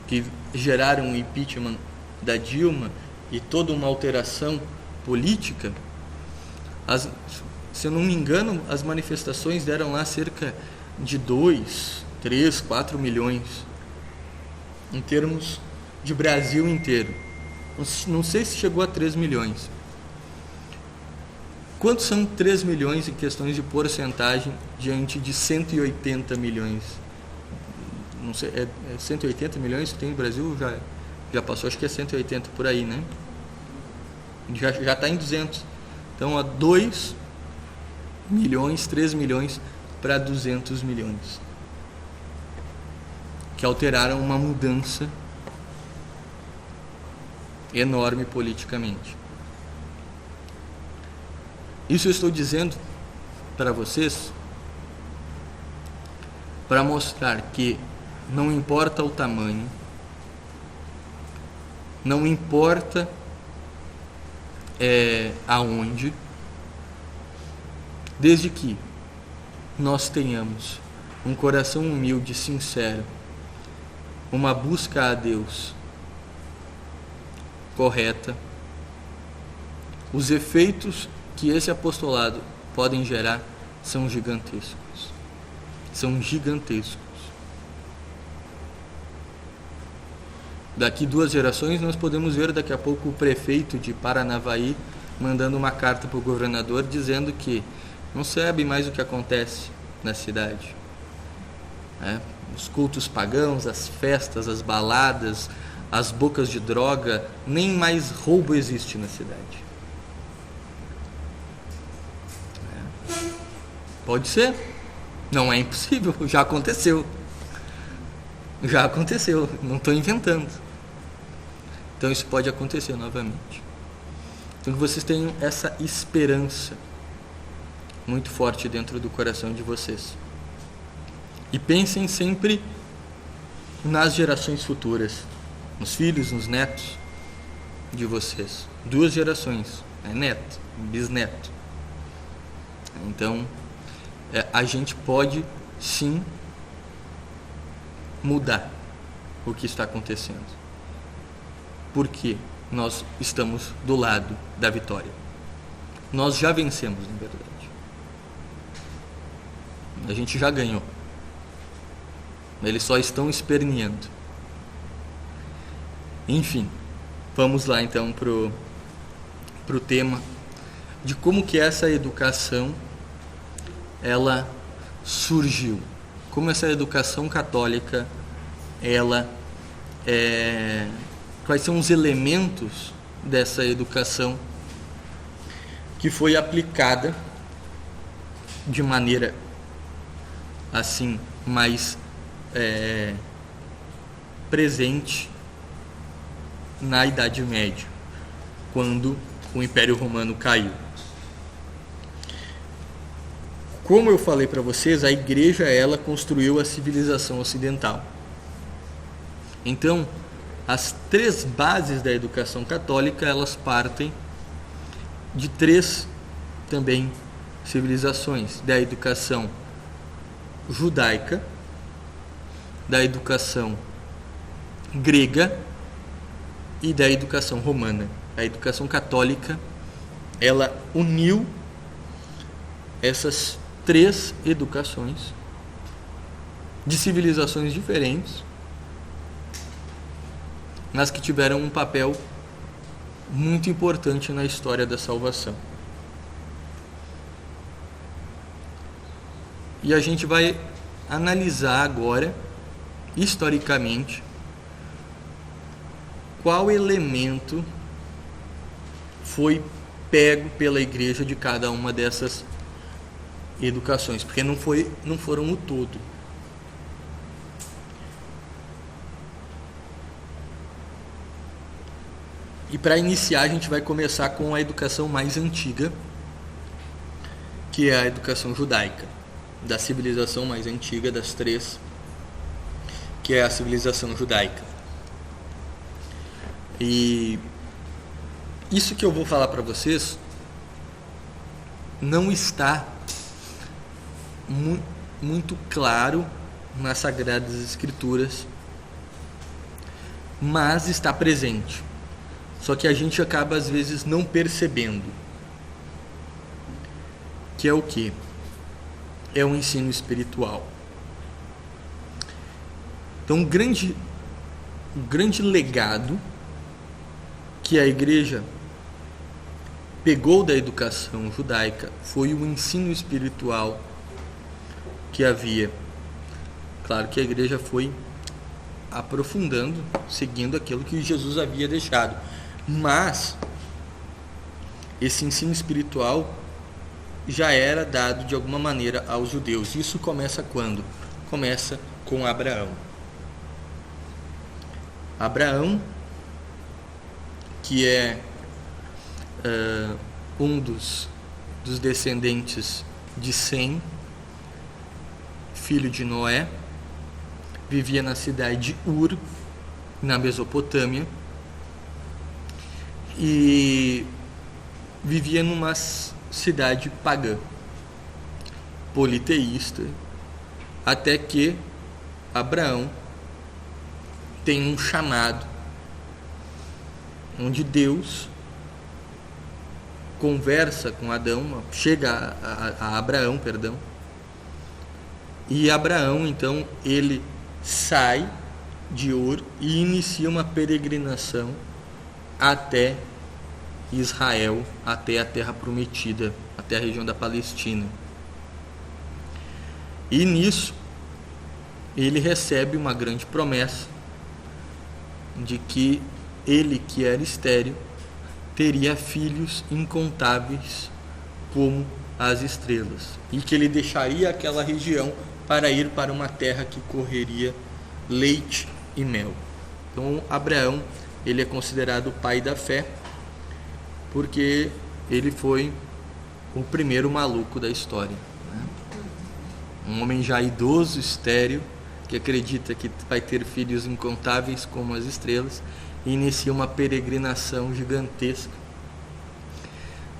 que geraram o impeachment da Dilma e toda uma alteração política, se eu não me engano, as manifestações deram lá cerca de 2, 3, 4 milhões em termos de Brasil inteiro. Não sei se chegou a 3 milhões. Quantos são 3 milhões em questões de porcentagem diante de 180 milhões? Não sei, 180 milhões que tem no Brasil? Já passou, acho que é 180 por aí, né? Já está em 200. Então, 2 milhões, 3 milhões para 200 milhões. Que alteraram uma mudança enorme politicamente. Isso eu estou dizendo para vocês para mostrar que não importa o tamanho, não importa aonde, desde que nós tenhamos um coração humilde, sincero, uma busca a Deus correta, os efeitos que esse apostolado podem gerar são gigantescos. São gigantescos. Daqui 2 gerações nós podemos ver daqui a pouco o prefeito de Paranavaí mandando uma carta para o governador dizendo que não sabe mais o que acontece na cidade. Os cultos pagãos, as festas, as baladas, as bocas de droga, nem mais roubo existe na cidade. Pode ser, não é impossível, já aconteceu, não estou inventando. Então isso pode acontecer novamente. Então que vocês tenham essa esperança muito forte dentro do coração de vocês. E pensem sempre nas gerações futuras, nos filhos, nos netos de vocês. 2 gerações, neto, bisneto. Então, a gente pode sim mudar o que está acontecendo. Porque nós estamos do lado da vitória. Nós já vencemos, na verdade. A gente já ganhou. Eles só estão esperneando. Enfim, vamos lá então pro tema de como que essa educação ela surgiu. Como essa educação católica ela quais são os elementos dessa educação que foi aplicada de maneira assim mais presente na Idade Média, quando o Império Romano caiu. Como eu falei para vocês, a Igreja ela construiu a civilização ocidental. Então, as 3 bases da educação católica, elas partem de 3 também civilizações, da educação judaica, da educação grega e da educação romana. A educação católica, ela uniu essas 3 educações de civilizações diferentes, mas que tiveram um papel muito importante na história da salvação. E a gente vai analisar agora, historicamente, qual elemento foi pego pela Igreja de cada uma dessas educações, porque não foram o todo. E para iniciar, a gente vai começar com a educação mais antiga, que é a educação judaica, da civilização mais antiga das 3, que é a civilização judaica. E isso que eu vou falar para vocês não está muito claro nas Sagradas Escrituras, mas está presente. Só que a gente acaba às vezes não percebendo. Que é o quê? É um ensino espiritual. Então, o grande legado que a Igreja pegou da educação judaica foi o ensino espiritual que havia. Claro que a Igreja foi aprofundando, seguindo aquilo que Jesus havia deixado. Mas esse ensino espiritual já era dado de alguma maneira aos judeus. Isso começa quando? Começa com Abraão. Abraão, que é um dos descendentes de Sem, filho de Noé, vivia na cidade de Ur, na Mesopotâmia, e vivia numa cidade pagã, politeísta, até que Abraão tem um chamado onde Deus conversa com Adão, chega a Abraão, e Abraão então ele sai de Ur e inicia uma peregrinação até Israel, até a Terra Prometida, até a região da Palestina. E nisso ele recebe uma grande promessa de que ele, que era estéril, teria filhos incontáveis como as estrelas, e que ele deixaria aquela região para ir para uma terra que correria leite e mel. Então Abraão ele é considerado o pai da fé, porque ele foi o primeiro maluco da história, né? Um homem já idoso, estéril, que acredita que vai ter filhos incontáveis como as estrelas, e inicia uma peregrinação gigantesca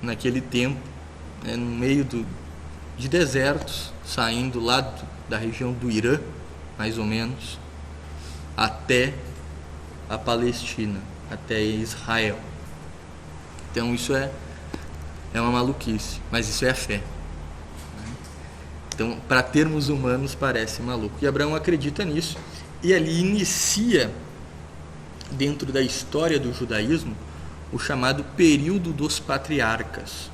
naquele tempo, né, no meio de desertos, saindo lá da região do Irã, mais ou menos, até a Palestina, até Israel. Então isso é uma maluquice, mas isso é a fé. Então, para termos humanos, parece maluco. E Abraão acredita nisso, e ali inicia, dentro da história do judaísmo, o chamado período dos patriarcas.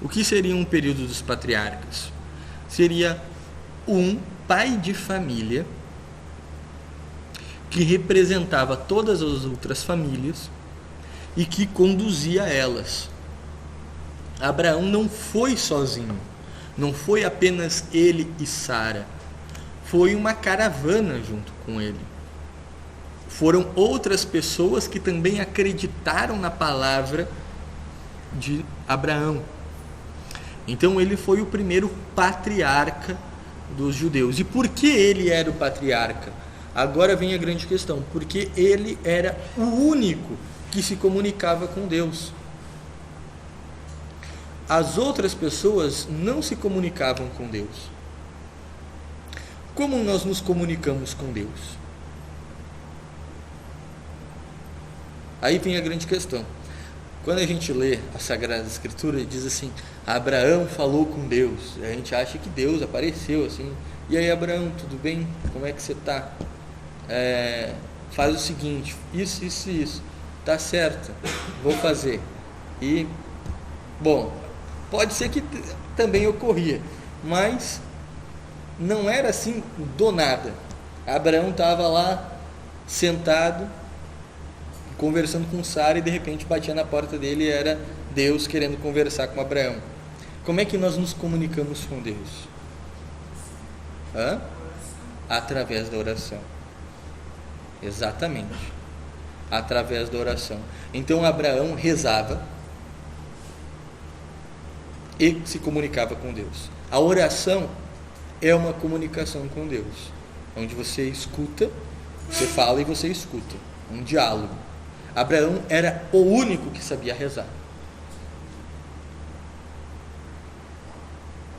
O que seria um período dos patriarcas? Seria um pai de família que representava todas as outras famílias e que conduzia elas. Abraão não foi sozinho, não foi apenas ele e Sara, foi uma caravana junto com ele. Foram outras pessoas que também acreditaram na palavra de Abraão. Então ele foi o primeiro patriarca dos judeus. E por que ele era o patriarca? Agora vem a grande questão. Porque ele era o único que se comunicava com Deus. As outras pessoas não se comunicavam com Deus. Como nós nos comunicamos com Deus? Aí vem a grande questão. Quando a gente lê a Sagrada Escritura, diz assim: Abraão falou com Deus. A gente acha que Deus apareceu assim. E aí, Abraão, tudo bem? Como é que você está? Faz o seguinte, isso. Tá certo, vou fazer. E, bom, pode ser que também ocorria, mas não era assim do nada. Abraão estava lá, sentado, conversando com Sara, e de repente batia na porta dele e era Deus querendo conversar com Abraão. Como é que nós nos comunicamos com Deus? Através da oração. Exatamente. Através da oração. Então Abraão rezava e se comunicava com Deus. A oração é uma comunicação com Deus, onde você escuta, você fala e você escuta. Um diálogo. Abraão era o único que sabia rezar.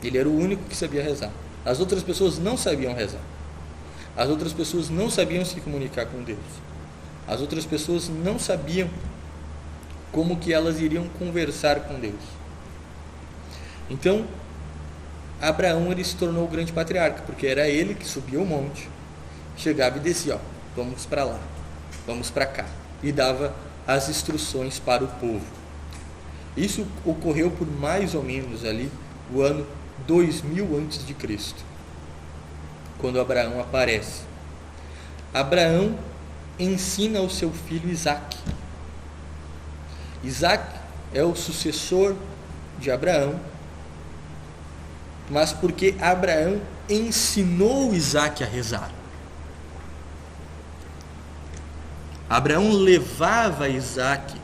Ele era o único que sabia rezar. As outras pessoas não sabiam rezar. As outras pessoas não sabiam se comunicar com Deus. As outras pessoas não sabiam como que elas iriam conversar com Deus. Então, Abraão ele se tornou o grande patriarca, porque era ele que subia o monte, chegava e descia, vamos para lá, vamos para cá, e dava as instruções para o povo. Isso ocorreu por mais ou menos ali o ano 2000 a.C., quando Abraão aparece. Abraão ensina ao seu filho Isaque. Isaque é o sucessor de Abraão, mas porque Abraão ensinou Isaque a rezar. Abraão levava Isaque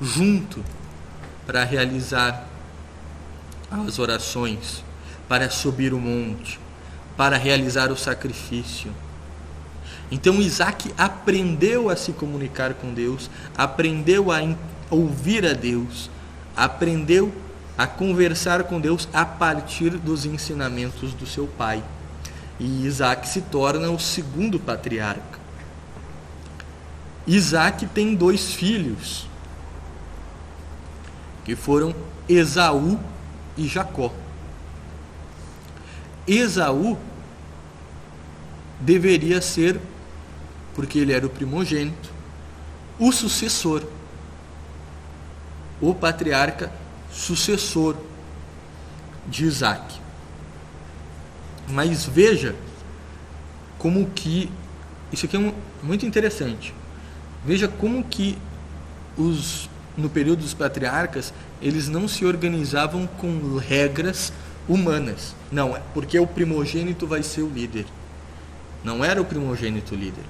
junto para realizar as orações, para subir o monte, para realizar o sacrifício. Então Isaque aprendeu a se comunicar com Deus, aprendeu a ouvir a Deus, aprendeu a conversar com Deus a partir dos ensinamentos do seu pai. E Isaque se torna o segundo patriarca. Isaque tem 2 filhos, que foram Esaú e Jacó. Esaú deveria ser, porque ele era o primogênito, o sucessor, o patriarca sucessor de Isaque. Mas veja como que, isso aqui é muito interessante, veja como que no período dos patriarcas, eles não se organizavam com regras humanas. Não, é porque o primogênito vai ser o líder. Não era o primogênito líder.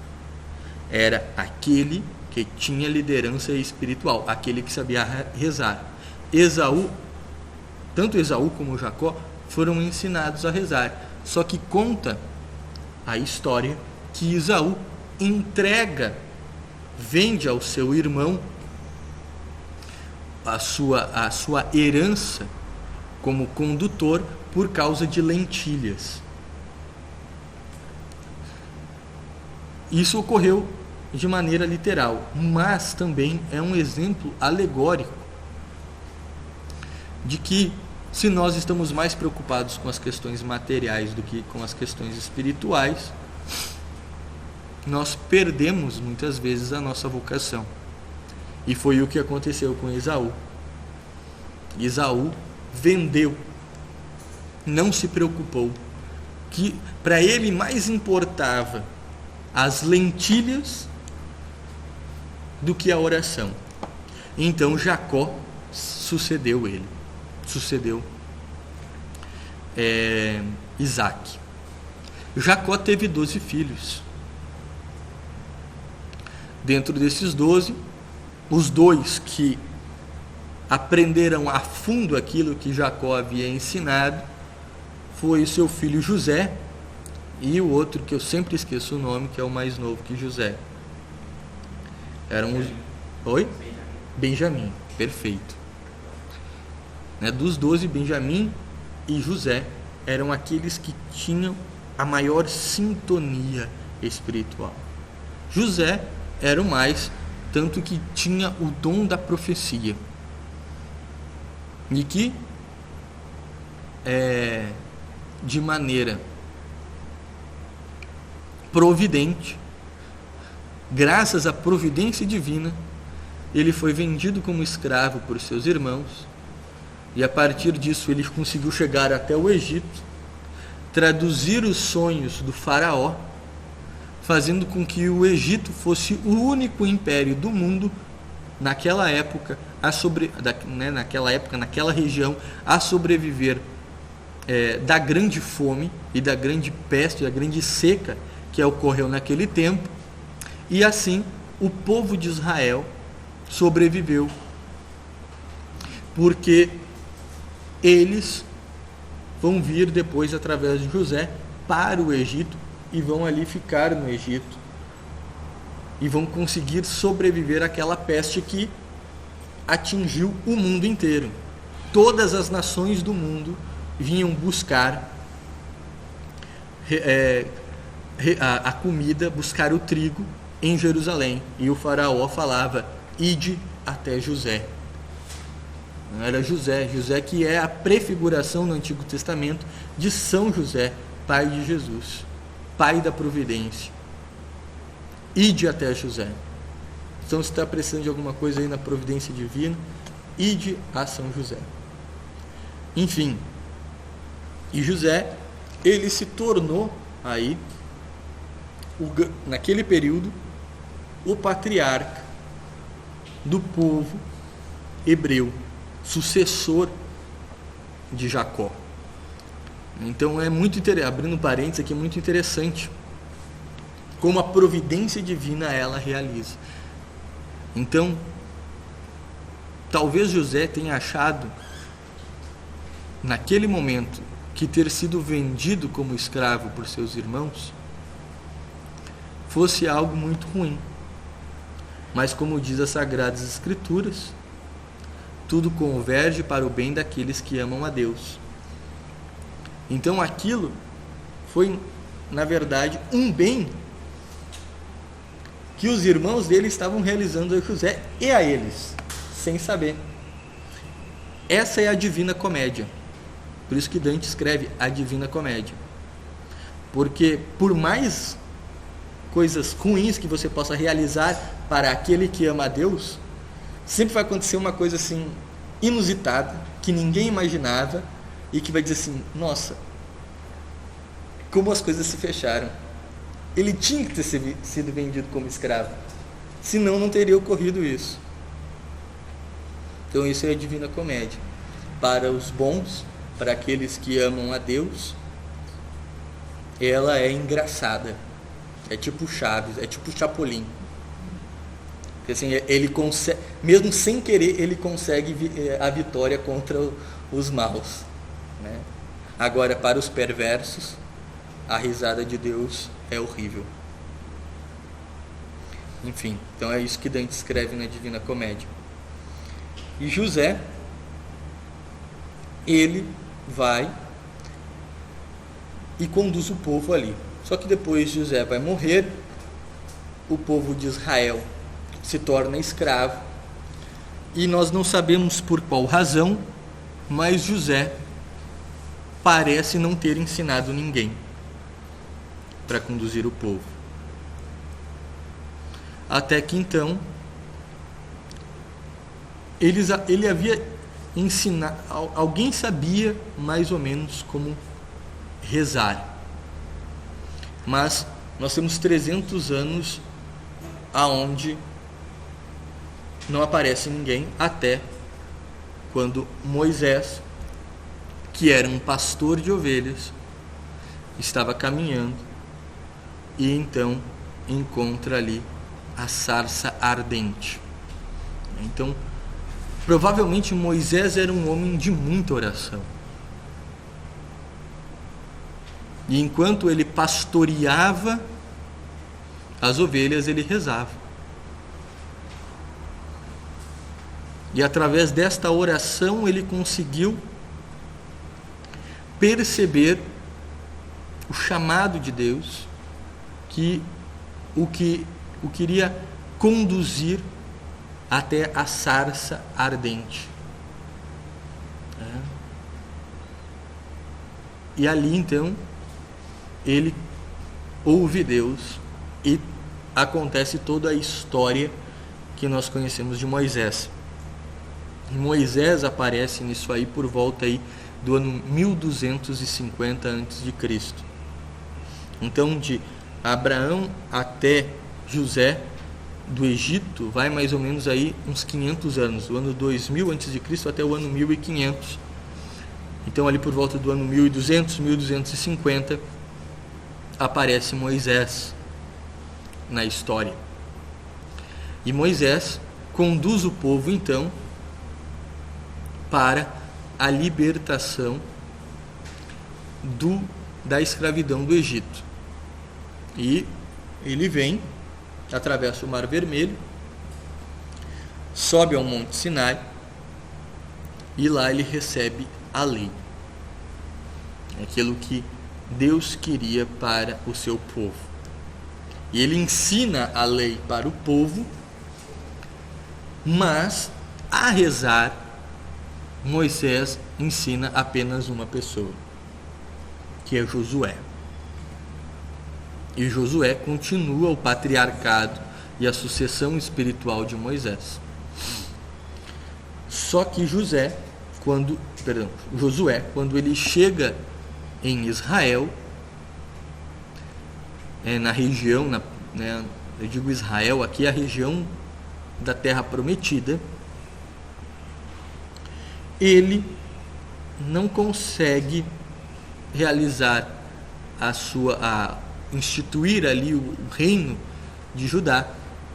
era aquele que tinha liderança espiritual, aquele que sabia rezar. Tanto Esaú como Jacó foram ensinados a rezar. Só que conta a história que Esaú vende ao seu irmão a sua herança como condutor por causa de lentilhas. Isso ocorreu de maneira literal, mas também é um exemplo alegórico de que, se nós estamos mais preocupados com as questões materiais do que com as questões espirituais, nós perdemos muitas vezes a nossa vocação. E foi o que aconteceu com Esaú. Esaú vendeu, não se preocupou, que para ele mais importava as lentilhas do que a oração. Então Jacó sucedeu Isaac. Jacó teve 12 filhos. Dentro desses 12, os 2 que aprenderam a fundo aquilo que Jacó havia ensinado foi o seu filho José e o outro que eu sempre esqueço o nome, que é o mais novo que José. Benjamim, perfeito. Dos 12, Benjamim e José eram aqueles que tinham a maior sintonia espiritual. José era o mais, tanto que tinha o dom da profecia. E que, de maneira providente, graças à providência divina, ele foi vendido como escravo por seus irmãos, e a partir disso ele conseguiu chegar até o Egito, traduzir os sonhos do faraó, fazendo com que o Egito fosse o único império do mundo naquela época, naquela região, a sobreviver da grande fome e da grande peste, da grande seca que ocorreu naquele tempo. E assim o povo de Israel sobreviveu, porque eles vão vir depois, através de José, para o Egito, e vão ali ficar no Egito, e vão conseguir sobreviver àquela peste que atingiu o mundo inteiro. Todas as nações do mundo vinham buscar a comida, buscar o trigo em Jerusalém, e o faraó falava: ide até José. Não era José que é a prefiguração no Antigo Testamento de São José, pai de Jesus, pai da providência. Ide até José. Então, se está precisando de alguma coisa aí na providência divina, ide a São José. Enfim, e José, ele se tornou aí, naquele período, o patriarca do povo hebreu, sucessor de Jacó. Então é muito interessante, abrindo parênteses aqui, é muito interessante como a providência divina ela realiza. Então, talvez José tenha achado naquele momento que ter sido vendido como escravo por seus irmãos fosse algo muito ruim. Mas, como diz as Sagradas Escrituras, tudo converge para o bem daqueles que amam a Deus. Então aquilo foi, na verdade, um bem que os irmãos dele estavam realizando a José e a eles, sem saber. Essa é a Divina Comédia. Por isso que Dante escreve a Divina Comédia. Porque por mais coisas ruins que você possa realizar para aquele que ama a Deus, sempre vai acontecer uma coisa assim inusitada, que ninguém imaginava, e que vai dizer assim: nossa, como as coisas se fecharam. Ele tinha que ter sido vendido como escravo, senão não teria ocorrido isso. Então isso é a Divina Comédia. Para os bons, para aqueles que amam a Deus, ela é engraçada. É tipo Chaves, é tipo Chapolin. Assim, ele consegue, mesmo sem querer, ele consegue a vitória contra os maus, né? Agora, para os perversos, a risada de Deus é horrível. Enfim, então é isso que Dante escreve na Divina Comédia. E José, ele vai e conduz o povo ali. Só que depois José vai morrer, o povo de Israel se torna escravo, e nós não sabemos por qual razão, mas José parece não ter ensinado ninguém para conduzir o povo. Até que então ele havia ensinado, alguém sabia mais ou menos como rezar, mas nós temos 300 anos aonde não aparece ninguém, até quando Moisés, que era um pastor de ovelhas, estava caminhando e então encontra ali a sarça ardente. Então, provavelmente Moisés era um homem de muita oração. E enquanto ele pastoreava as ovelhas, ele rezava. E através desta oração ele conseguiu perceber o chamado de Deus, que o queria conduzir até a sarça ardente. E ali então ele ouve Deus e acontece toda a história que nós conhecemos de Moisés. Moisés aparece nisso aí por volta aí do ano 1250 a.C. Então, de Abraão até José do Egito vai mais ou menos aí uns 500 anos, do ano 2000 a.C. até o ano 1500. Então, ali por volta do ano 1200, 1250 aparece Moisés na história. E Moisés conduz o povo então para a libertação da escravidão do Egito. E ele vem, atravessa o Mar Vermelho, sobe ao Monte Sinai e lá ele recebe a lei, aquilo que Deus queria para o seu povo. E ele ensina a lei para o povo, mas a rezar Moisés ensina apenas uma pessoa, que é Josué. E Josué continua o patriarcado e a sucessão espiritual de Moisés. Só que Josué, quando ele chega em Israel, na região, eu digo Israel, aqui é a região da Terra Prometida, ele não consegue realizar instituir ali o reino de Judá,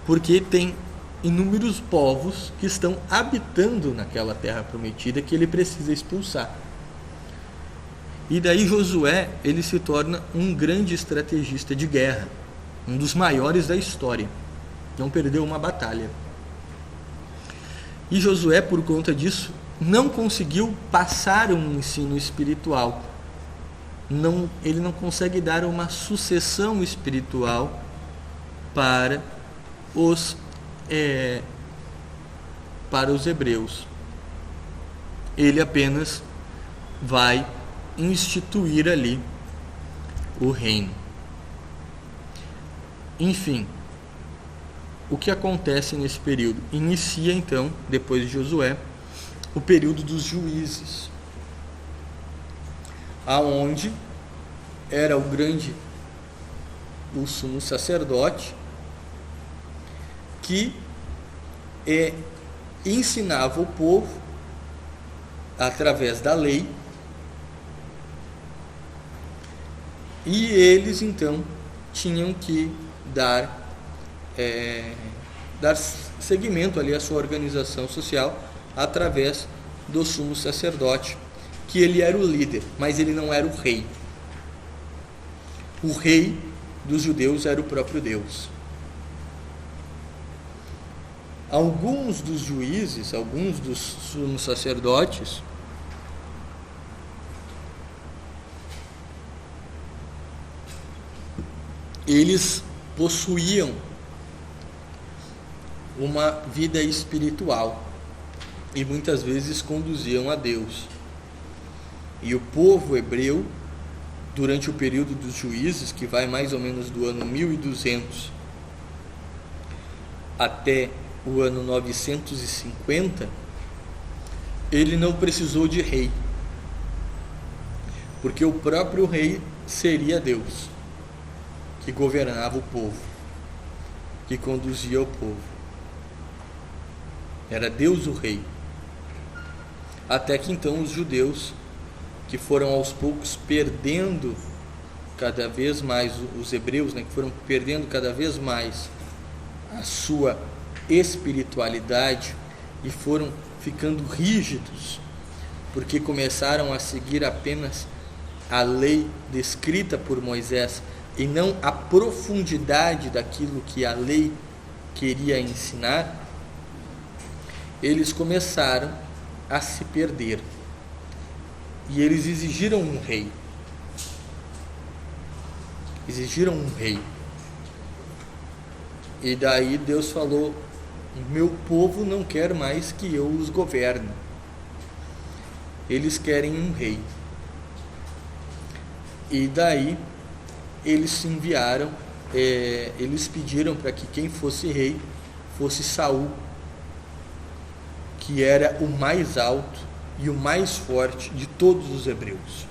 porque tem inúmeros povos que estão habitando naquela Terra Prometida que ele precisa expulsar. E daí Josué, ele se torna um grande estrategista de guerra, um dos maiores da história. Não perdeu uma batalha. E Josué, por conta disso, não conseguiu passar um ensino espiritual. Ele não consegue dar uma sucessão espiritual para os hebreus. Ele apenas vai instituir ali o reino. Enfim, o que acontece nesse período? Inicia então, depois de Josué, o período dos juízes, aonde era o sumo sacerdote que ensinava o povo através da lei, e eles então tinham que dar dar seguimento ali à sua organização social através do sumo sacerdote, que ele era o líder, mas ele não era o rei. O rei dos judeus era o próprio Deus. Alguns dos juízes, alguns dos sumos sacerdotes, eles possuíam uma vida espiritual e muitas vezes conduziam a Deus. E o povo hebreu, durante o período dos juízes, que vai mais ou menos do ano 1200 até o ano 950, ele não precisou de rei, porque o próprio rei seria Deus, que governava o povo, que conduzia o povo. Era Deus o rei. Até que então os judeus, que foram aos poucos perdendo cada vez mais, os hebreus, que foram perdendo cada vez mais a sua espiritualidade e foram ficando rígidos, porque começaram a seguir apenas a lei descrita por Moisés e não a profundidade daquilo que a lei queria ensinar, eles começaram a se perder. E eles exigiram um rei. Exigiram um rei. E daí Deus falou: meu povo não quer mais que eu os governe. Eles querem um rei. E daí eles enviaram, eles pediram para que quem fosse rei fosse Saul, que era o mais alto e o mais forte de todos os hebreus.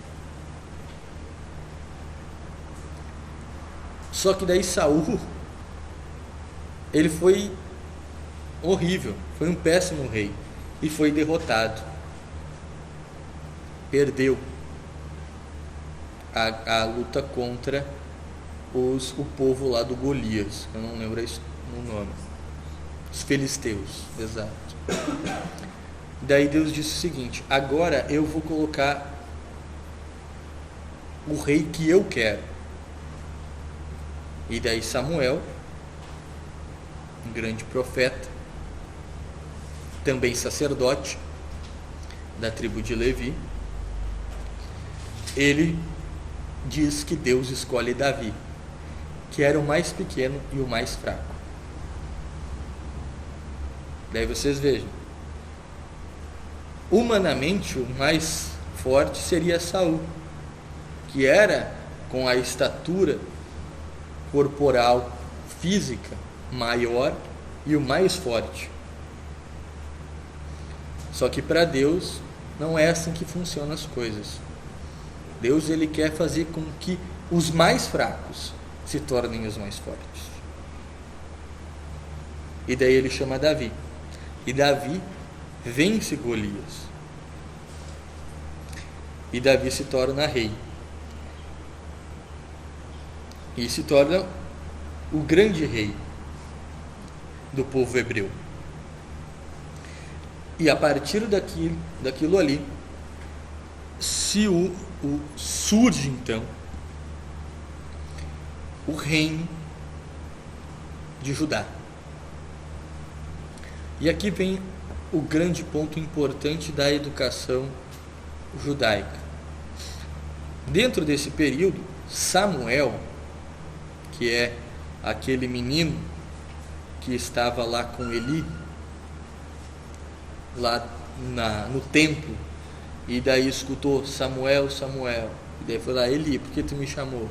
Só que daí Saul, ele foi horrível, foi um péssimo rei e foi derrotado. Perdeu a luta contra o povo lá do Golias, eu não lembro o nome, os filisteus, exato. Daí Deus disse o seguinte: agora eu vou colocar o rei que eu quero. E daí Samuel, um grande profeta, também sacerdote da tribo de Levi, ele diz que Deus escolhe Davi, que era o mais pequeno e o mais fraco. Daí vocês vejam, humanamente o mais forte seria Saul, que era com a estatura corporal, física maior e o mais forte. Só que para Deus não é assim que funcionam as coisas. Deus, ele quer fazer com que os mais fracos se tornem os mais fortes. E daí ele chama Davi. E Davi vence Golias. E Davi se torna rei. E se torna o grande rei do povo hebreu. E a partir daquilo ali, surge então o reino de Judá. E aqui vem o grande ponto importante da educação judaica. Dentro desse período, Samuel, que é aquele menino que estava lá com Eli, lá no templo, e daí escutou Samuel, Samuel, e daí foi lá: Eli, por que tu me chamou?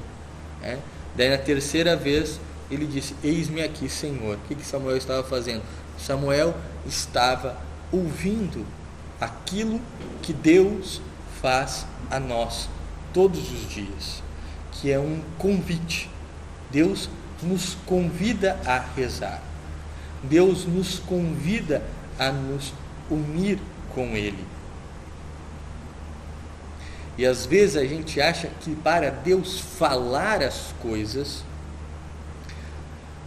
Daí na terceira vez ele disse: eis-me aqui, Senhor. O que Samuel estava fazendo? Samuel estava ouvindo aquilo que Deus faz a nós todos os dias, que é um convite. Deus nos convida a rezar. Deus nos convida a nos unir com Ele. E às vezes a gente acha que para Deus falar as coisas,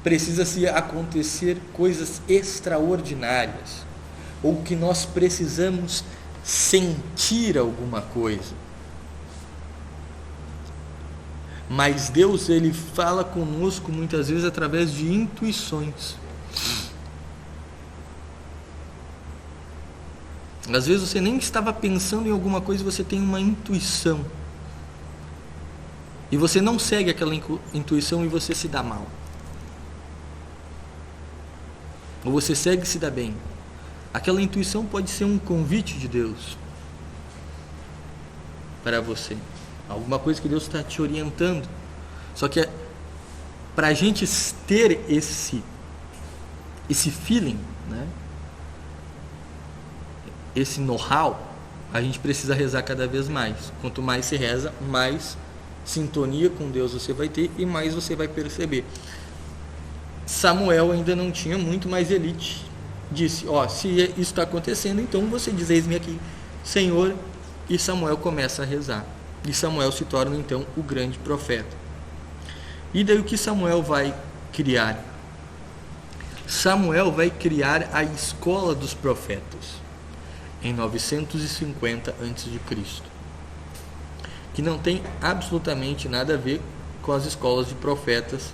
precisa se acontecer coisas extraordinárias, ou que nós precisamos sentir alguma coisa. Mas Deus, ele fala conosco muitas vezes através de intuições. Às vezes você nem estava pensando em alguma coisa e você tem uma intuição. E você não segue aquela intuição e você se dá mal. Ou você segue e se dá bem. Aquela intuição pode ser um convite de Deus para você. Alguma coisa que Deus está te orientando. Só que para a gente ter esse feeling, né? Esse know-how, a gente precisa rezar cada vez mais. Quanto mais se reza, mais sintonia com Deus você vai ter e mais você vai perceber. Samuel ainda não tinha muito, mas ele disse, se isso está acontecendo, então você diz, eis-me aqui, Senhor, e Samuel começa a rezar. E Samuel se torna então o grande profeta. E daí o que Samuel vai criar? Samuel vai criar a escola dos profetas em 950 a.C., que não tem absolutamente nada a ver com as escolas de profetas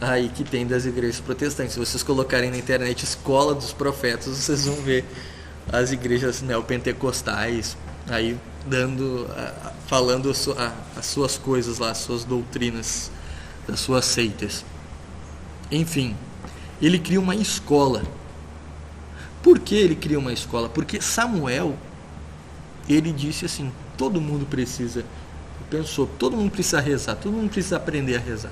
aí que tem das igrejas protestantes. Se vocês colocarem na internet escola dos profetas, vocês vão ver as igrejas neopentecostais aí falando as suas coisas lá, as suas doutrinas, das suas seitas. Enfim, ele cria uma escola. Por que ele cria uma escola? Porque Samuel, ele disse assim, todo mundo precisa rezar, todo mundo precisa aprender a rezar.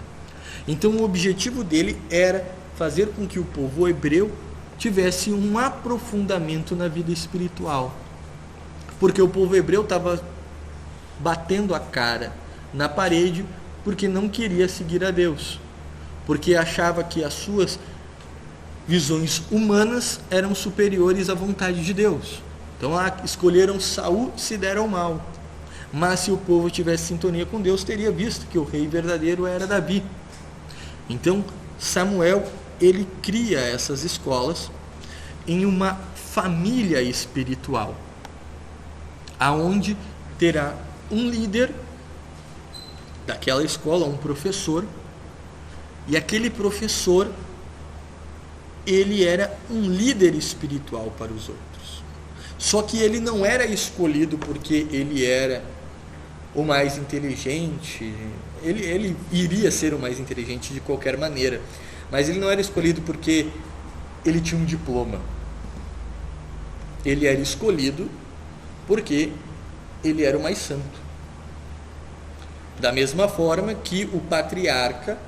Então o objetivo dele era fazer com que o povo hebreu tivesse um aprofundamento na vida espiritual. Porque o povo hebreu estava batendo a cara na parede porque não queria seguir a Deus. Porque achava que as suas visões humanas eram superiores à vontade de Deus. Então escolheram Saul, se deram mal. Mas se o povo tivesse sintonia com Deus, teria visto que o rei verdadeiro era Davi. Então Samuel, ele cria essas escolas em uma família espiritual, aonde terá um líder daquela escola, um professor, e aquele professor, ele era um líder espiritual para os outros. Só que ele não era escolhido porque ele era o mais inteligente, ele iria ser o mais inteligente de qualquer maneira, mas ele não era escolhido porque ele tinha um diploma. Ele era escolhido porque ele era o mais santo. Da mesma forma que o patriarca,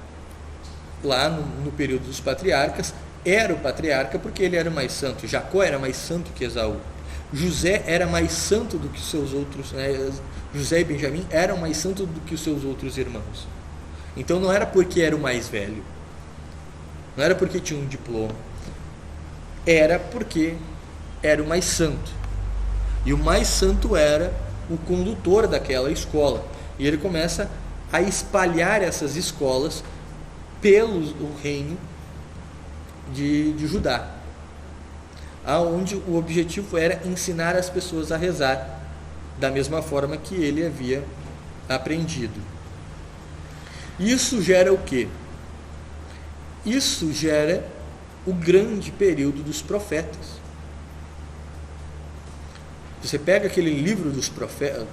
lá no período dos patriarcas, era o patriarca porque ele era o mais santo. Jacó era mais santo que Esaú. José era mais santo do que seus outros, José e Benjamim eram mais santos do que os seus outros irmãos. Então não era porque era o mais velho, não era porque tinha um diploma, era porque era o mais santo. E o mais santo era o condutor daquela escola. E ele começa a espalhar essas escolas pelo reino de Judá, aonde o objetivo era ensinar as pessoas a rezar da mesma forma que ele havia aprendido. Isso gera o quê? Isso gera o grande período dos profetas. Você pega aquele livro dos profetas,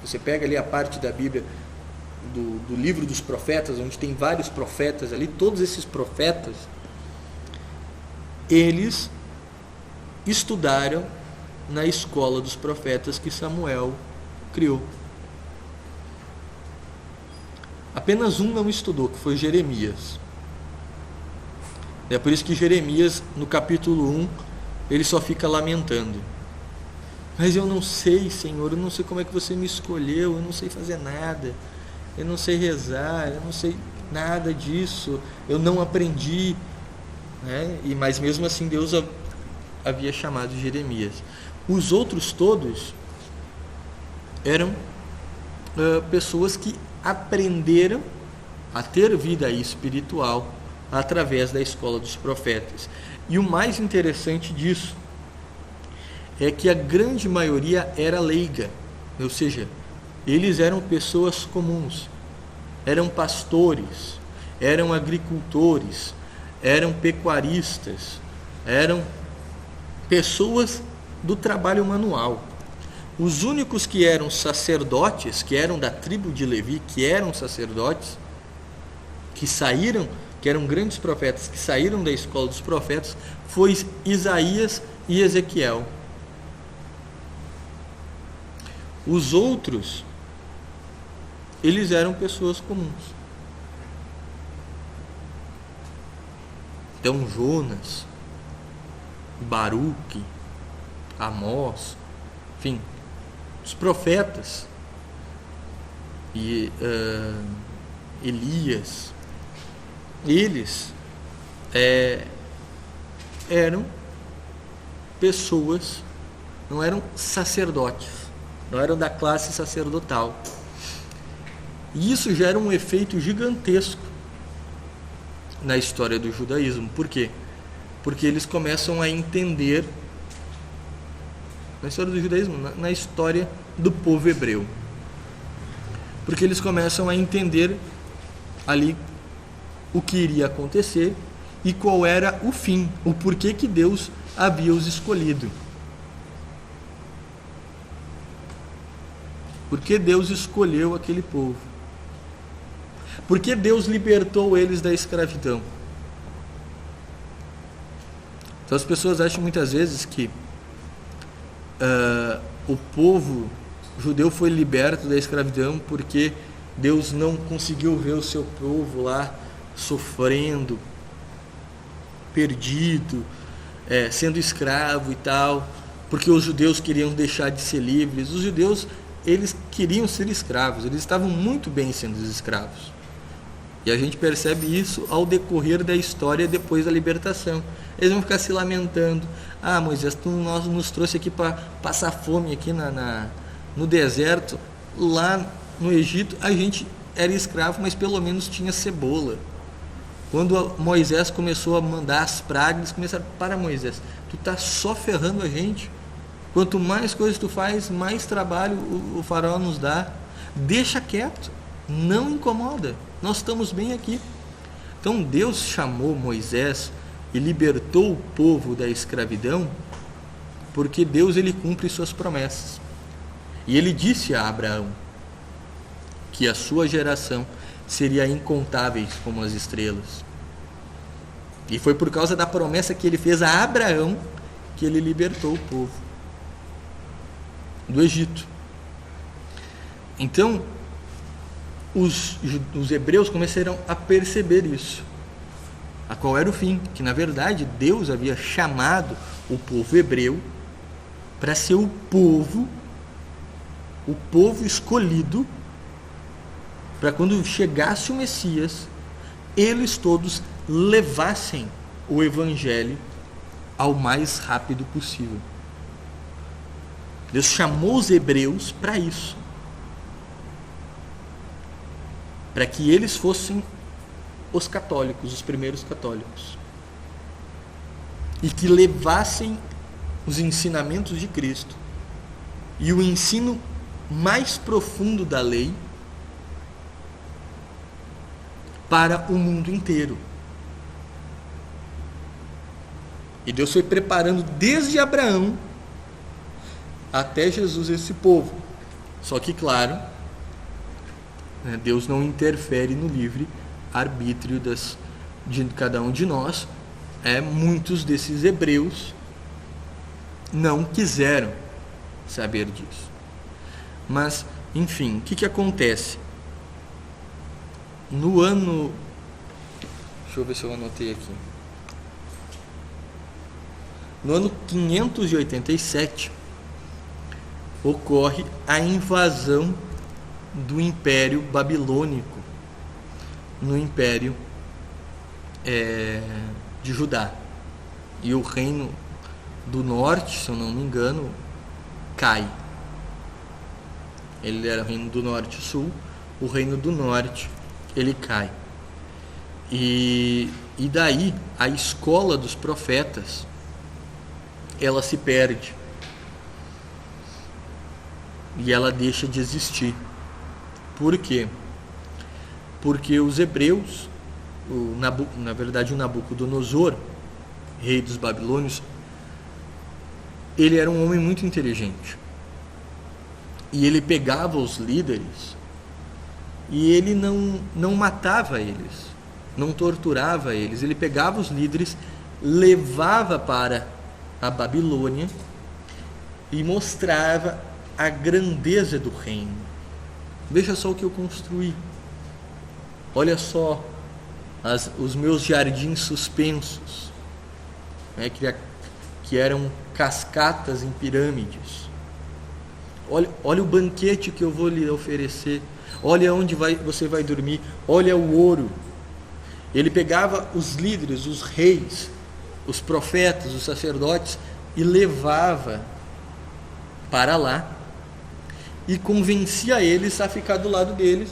você pega ali a parte da Bíblia do livro dos profetas, onde tem vários profetas ali, todos esses profetas, eles estudaram na escola dos profetas que Samuel criou. Apenas um não estudou, que foi Jeremias. É por isso que Jeremias, no capítulo 1, ele só fica lamentando. Mas eu não sei, Senhor, eu não sei como é que você me escolheu, eu não sei fazer nada, eu não sei rezar, eu não sei nada disso, eu não aprendi, né? Mas mesmo assim Deus havia chamado Jeremias. Os outros todos eram pessoas que aprenderam a ter vida espiritual através da escola dos profetas. E o mais interessante disso é que a grande maioria era leiga, ou seja, eles eram pessoas comuns, eram pastores, eram agricultores, eram pecuaristas, eram pessoas do trabalho manual. Os únicos que eram sacerdotes, que eram da tribo de Levi, que eram sacerdotes, que saíram, que eram grandes profetas, que saíram da escola dos profetas, foi Isaías e Ezequiel. Os outros, eles eram pessoas comuns. Então Jonas, Baruque, Amós, enfim, os profetas, e Elias, eles eram pessoas, não eram sacerdotes, não eram da classe sacerdotal. E isso gera um efeito gigantesco na história do judaísmo. Por quê? Porque eles começam a entender, na história do judaísmo, na história do povo hebreu, porque eles começam a entender ali o que iria acontecer e qual era o fim, o porquê que Deus havia os escolhido. Por que Deus escolheu aquele povo? Por que Deus libertou eles da escravidão? Então as pessoas acham muitas vezes que o povo judeu foi liberto da escravidão porque Deus não conseguiu ver o seu povo lá sofrendo, perdido, sendo escravo e tal, porque os judeus queriam deixar de ser livres. Os judeus, eles queriam ser escravos, eles estavam muito bem sendo escravos. E a gente percebe isso ao decorrer da história depois da libertação. Eles vão ficar se lamentando. Ah, Moisés, tu nos trouxe aqui para passar fome aqui no deserto. Lá no Egito a gente era escravo, mas pelo menos tinha cebola. Quando Moisés começou a mandar as pragas, eles começaram: para, Moisés, tu tá só ferrando a gente. Quanto mais coisas tu faz, mais trabalho o faraó nos dá. Deixa quieto, não incomoda, nós estamos bem aqui. Então Deus chamou Moisés e libertou o povo da escravidão, porque Deus, ele cumpre suas promessas. E ele disse a Abraão que a sua geração seria incontáveis como as estrelas. E foi por causa da promessa que ele fez a Abraão que ele libertou o povo do Egito. Então os hebreus começaram a perceber isso, a qual era o fim, que na verdade Deus havia chamado o povo hebreu para ser o povo escolhido, para quando chegasse o Messias, eles todos levassem o evangelho ao mais rápido possível. Deus chamou os hebreus para isso, para que eles fossem os católicos, os primeiros católicos, e que levassem os ensinamentos de Cristo e o ensino mais profundo da lei para o mundo inteiro. E Deus foi preparando desde Abraão até Jesus esse povo. Só que, claro, Deus não interfere no livre arbítrio de cada um de nós. Muitos desses hebreus não quiseram saber disso. Mas, enfim, o que acontece? No ano... Deixa eu ver se eu anotei aqui. No ano 587, ocorre a invasão do Império Babilônico no Império de Judá. E o reino do norte, se eu não me engano, cai. Ele era o reino do norte e sul, o reino do norte, ele cai. E daí a escola dos profetas, ela se perde. E ela deixa de existir. Por quê? Porque os hebreus, na verdade o Nabucodonosor, rei dos babilônios, ele era um homem muito inteligente. E ele pegava os líderes e ele não matava eles, não torturava eles. Ele pegava os líderes, levava para a Babilônia e mostrava a grandeza do reino. Veja só o que eu construí. Olha só os meus jardins suspensos, né, que eram cascatas em pirâmides. Olha o banquete que eu vou lhe oferecer. Olha onde você vai dormir. Olha o ouro. Ele pegava os líderes, os reis, os profetas, os sacerdotes e levava para lá e convencia eles a ficar do lado deles,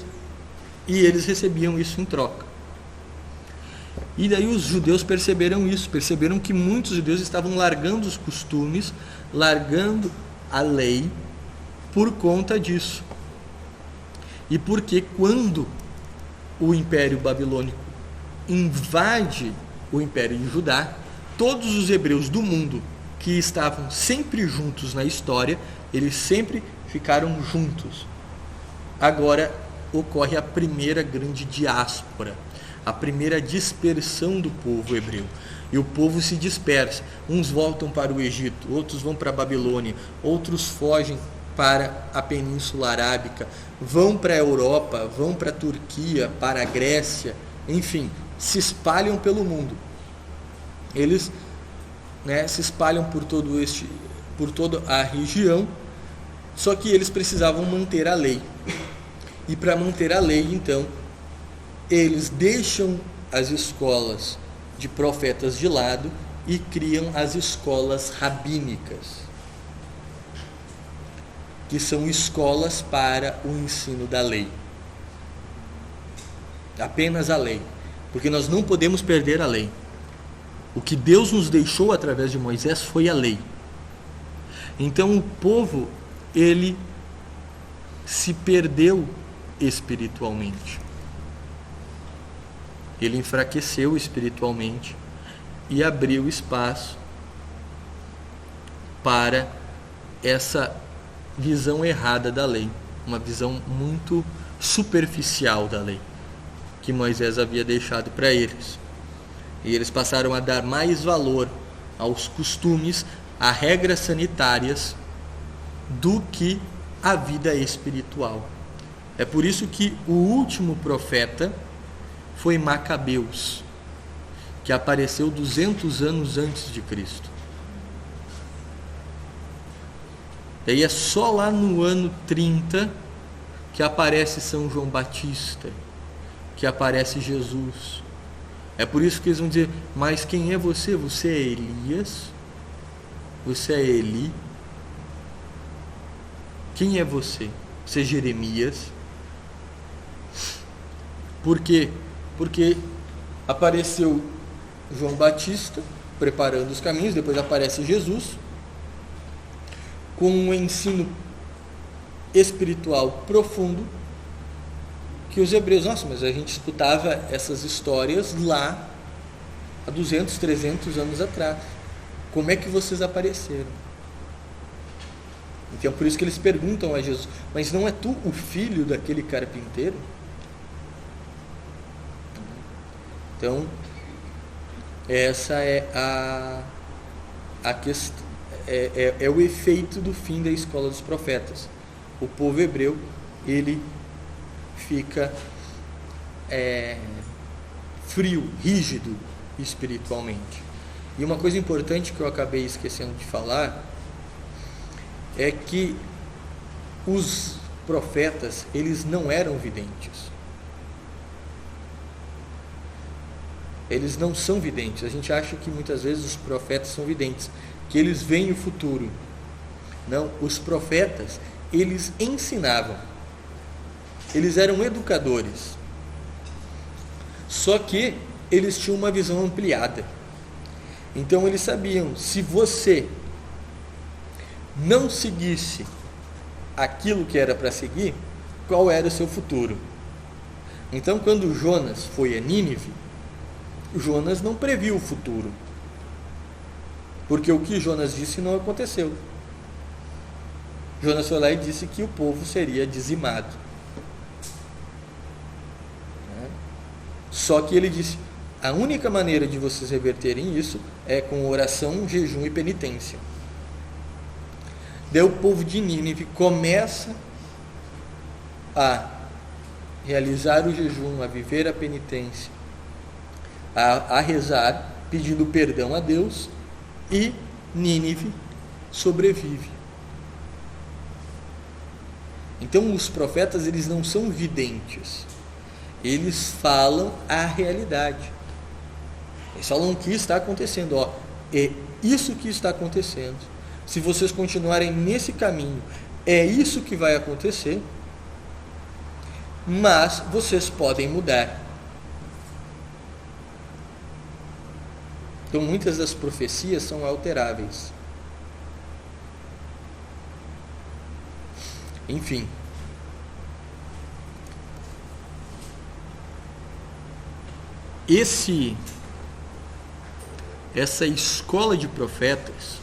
e eles recebiam isso em troca. E daí os judeus perceberam isso, perceberam que muitos judeus estavam largando os costumes, largando a lei por conta disso. E porque quando o Império Babilônico invade o Império de Judá, todos os hebreus do mundo que estavam sempre juntos na história, eles sempre ficaram juntos. Agora ocorre a primeira grande diáspora, a primeira dispersão do povo hebreu. E o povo se dispersa. Uns voltam para o Egito, outros vão para a Babilônia, outros fogem para a Península Arábica, vão para a Europa, vão para a Turquia, para a Grécia, enfim, se espalham pelo mundo. Eles, se espalham por toda a região, só que eles precisavam manter a lei. E para manter a lei, então, eles deixam as escolas de profetas de lado e criam as escolas rabínicas, que são escolas para o ensino da lei. Apenas a lei, porque nós não podemos perder a lei. O que Deus nos deixou através de Moisés foi a lei. Então o povo, ele se perdeu espiritualmente. Ele enfraqueceu espiritualmente e abriu espaço para essa visão errada da lei, uma visão muito superficial da lei que Moisés havia deixado para eles. E eles passaram a dar mais valor aos costumes, a regras sanitárias, do que a vida espiritual. É por isso que o último profeta foi Macabeus, que apareceu 200 anos antes de Cristo. E aí é só lá no ano 30 que aparece São João Batista, que aparece Jesus. É por isso que eles vão dizer: mas quem é você? Você é Elias? Você é Eli? Quem é você? Você é Jeremias? Por quê? Porque apareceu João Batista preparando os caminhos, depois aparece Jesus com um ensino espiritual profundo, que os hebreus, nossa, mas a gente escutava essas histórias lá há 200, 300 anos atrás. Como é que vocês apareceram? Então, por isso que eles perguntam a Jesus: mas não é tu o filho daquele carpinteiro? Então, essa é a questão, é o efeito do fim da escola dos profetas. O povo hebreu, ele fica frio, rígido espiritualmente. E uma coisa importante que eu acabei esquecendo de falar é que os profetas, eles não eram videntes. Eles não são videntes. A gente acha que muitas vezes os profetas são videntes, que eles veem o futuro. Não, os profetas, eles ensinavam. Eles eram educadores. Só que eles tinham uma visão ampliada. Então eles sabiam, se você não seguisse aquilo que era para seguir, qual era o seu futuro. Então, quando Jonas foi a Nínive, Jonas não previu o futuro, porque o que Jonas disse não aconteceu. Jonas foi lá e disse que o povo seria dizimado. Só que ele disse, a única maneira de vocês reverterem isso é com oração, jejum e penitência. Daí o povo de Nínive começa a realizar o jejum, a viver a penitência, a rezar, pedindo perdão a Deus, e Nínive sobrevive. Então os profetas, eles não são videntes, eles falam a realidade. Eles falam o que está acontecendo. É isso que está acontecendo. Se vocês continuarem nesse caminho, é isso que vai acontecer, mas vocês podem mudar. Então muitas das profecias são alteráveis. Enfim. Essa escola de profetas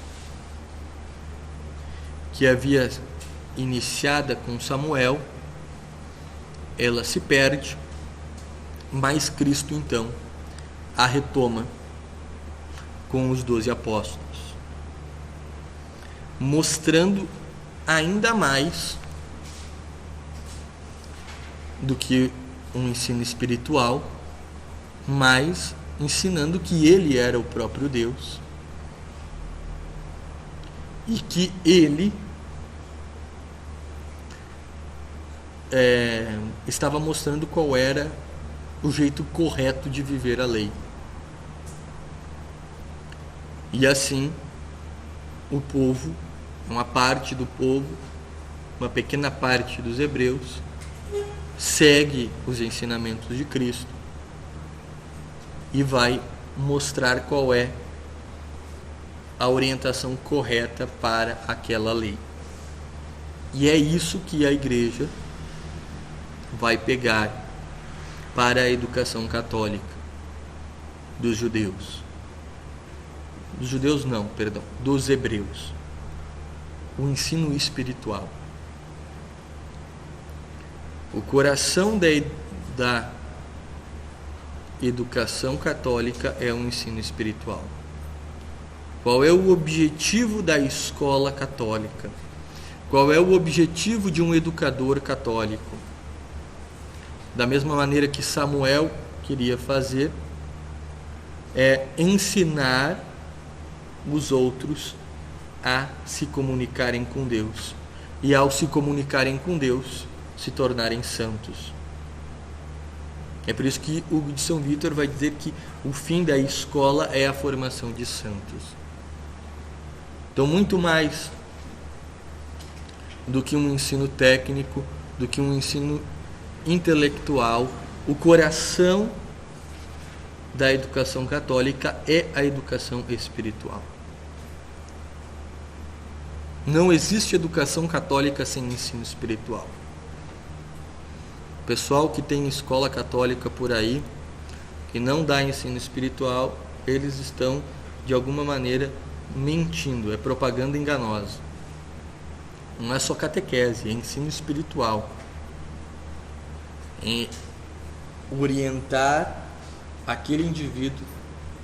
que havia iniciada com Samuel, ela se perde, mas Cristo então a retoma com os 12 apóstolos, mostrando ainda mais do que um ensino espiritual, mas ensinando que ele era o próprio Deus e que ele estava mostrando qual era o jeito correto de viver a lei. E assim, o povo, uma parte do povo, uma pequena parte dos hebreus, segue os ensinamentos de Cristo e vai mostrar qual é a orientação correta para aquela lei. E é isso que a igreja vai pegar para a educação católica dos judeus. Dos judeus não, perdão, dos hebreus. O ensino espiritual. O coração da educação católica é um ensino espiritual. Qual é o objetivo da escola católica? Qual é o objetivo de um educador católico? Da mesma maneira que Samuel queria fazer, é ensinar os outros a se comunicarem com Deus. E ao se comunicarem com Deus, se tornarem santos. É por isso que Hugo de São Vítor vai dizer que o fim da escola é a formação de santos. Então, muito mais do que um ensino técnico, do que um ensino intelectual, o coração da educação católica é a educação espiritual. Não existe educação católica sem ensino espiritual. O pessoal que tem escola católica por aí, que não dá ensino espiritual, eles estão, de alguma maneira, mentindo. É propaganda enganosa. Não é só catequese, é ensino espiritual. É orientar aquele indivíduo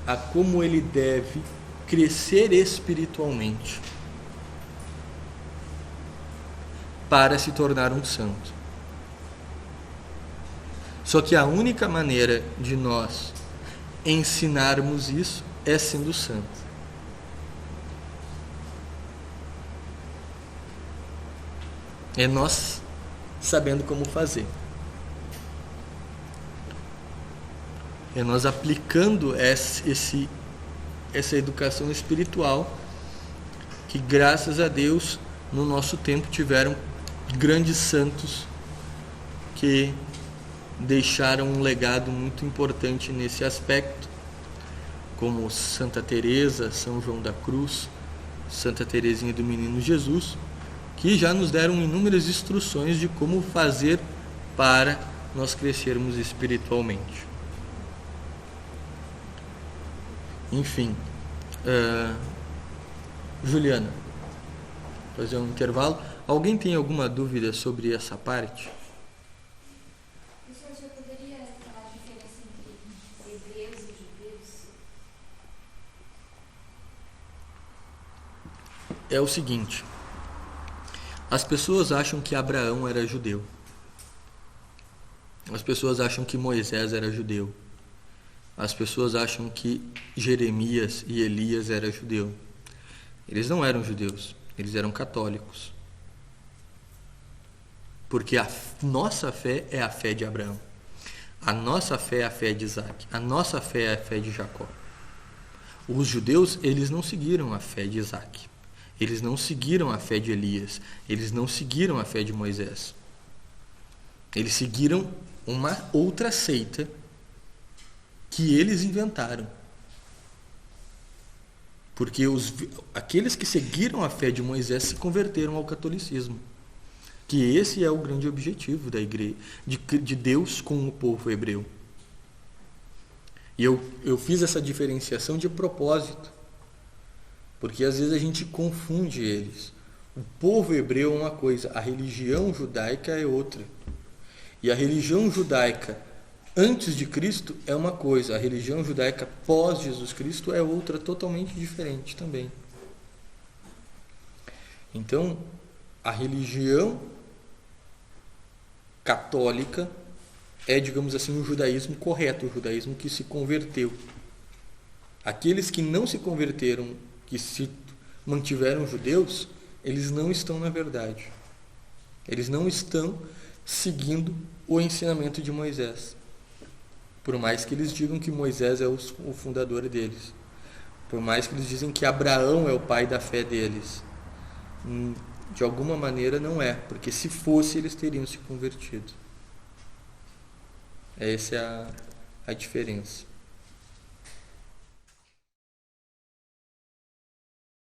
a como ele deve crescer espiritualmente para se tornar um santo. Só que a única maneira de nós ensinarmos isso é sendo santo. É nós sabendo como fazer. É nós aplicando essa educação espiritual que, graças a Deus, no nosso tempo tiveram grandes santos que deixaram um legado muito importante nesse aspecto, como Santa Teresa, São João da Cruz, Santa Teresinha do Menino Jesus, que já nos deram inúmeras instruções de como fazer para nós crescermos espiritualmente. Enfim, Juliana, fazer um intervalo. Alguém tem alguma dúvida sobre essa parte? Professor, você poderia falar a diferença entre hebreus e judeus? É o seguinte, as pessoas acham que Abraão era judeu. As pessoas acham que Moisés era judeu. As pessoas acham que Jeremias e Elias eram judeu. Eles não eram judeus, eles eram católicos. Porque a nossa fé é a fé de Abraão. A nossa fé é a fé de Isaac. A nossa fé é a fé de Jacó. Os judeus, eles não seguiram a fé de Isaac. Eles não seguiram a fé de Elias. Eles não seguiram a fé de Moisés. Eles seguiram uma outra seita que eles inventaram. Porque aqueles que seguiram a fé de Moisés se converteram ao catolicismo. Que esse é o grande objetivo da igreja, de Deus com o povo hebreu. E eu fiz essa diferenciação de propósito, porque às vezes a gente confunde eles. O povo hebreu é uma coisa, a religião judaica é outra. E a religião judaica antes de Cristo é uma coisa, a religião judaica pós Jesus Cristo é outra totalmente diferente também. Então, a religião católica é, digamos assim, o judaísmo correto, o judaísmo que se converteu. Aqueles que não se converteram, que se mantiveram judeus, eles não estão na verdade. Eles não estão seguindo o ensinamento de Moisés. Por mais que eles digam que Moisés é o fundador deles. Por mais que eles dizem que Abraão é o pai da fé deles. De alguma maneira não é, porque se fosse eles teriam se convertido. Essa é a diferença.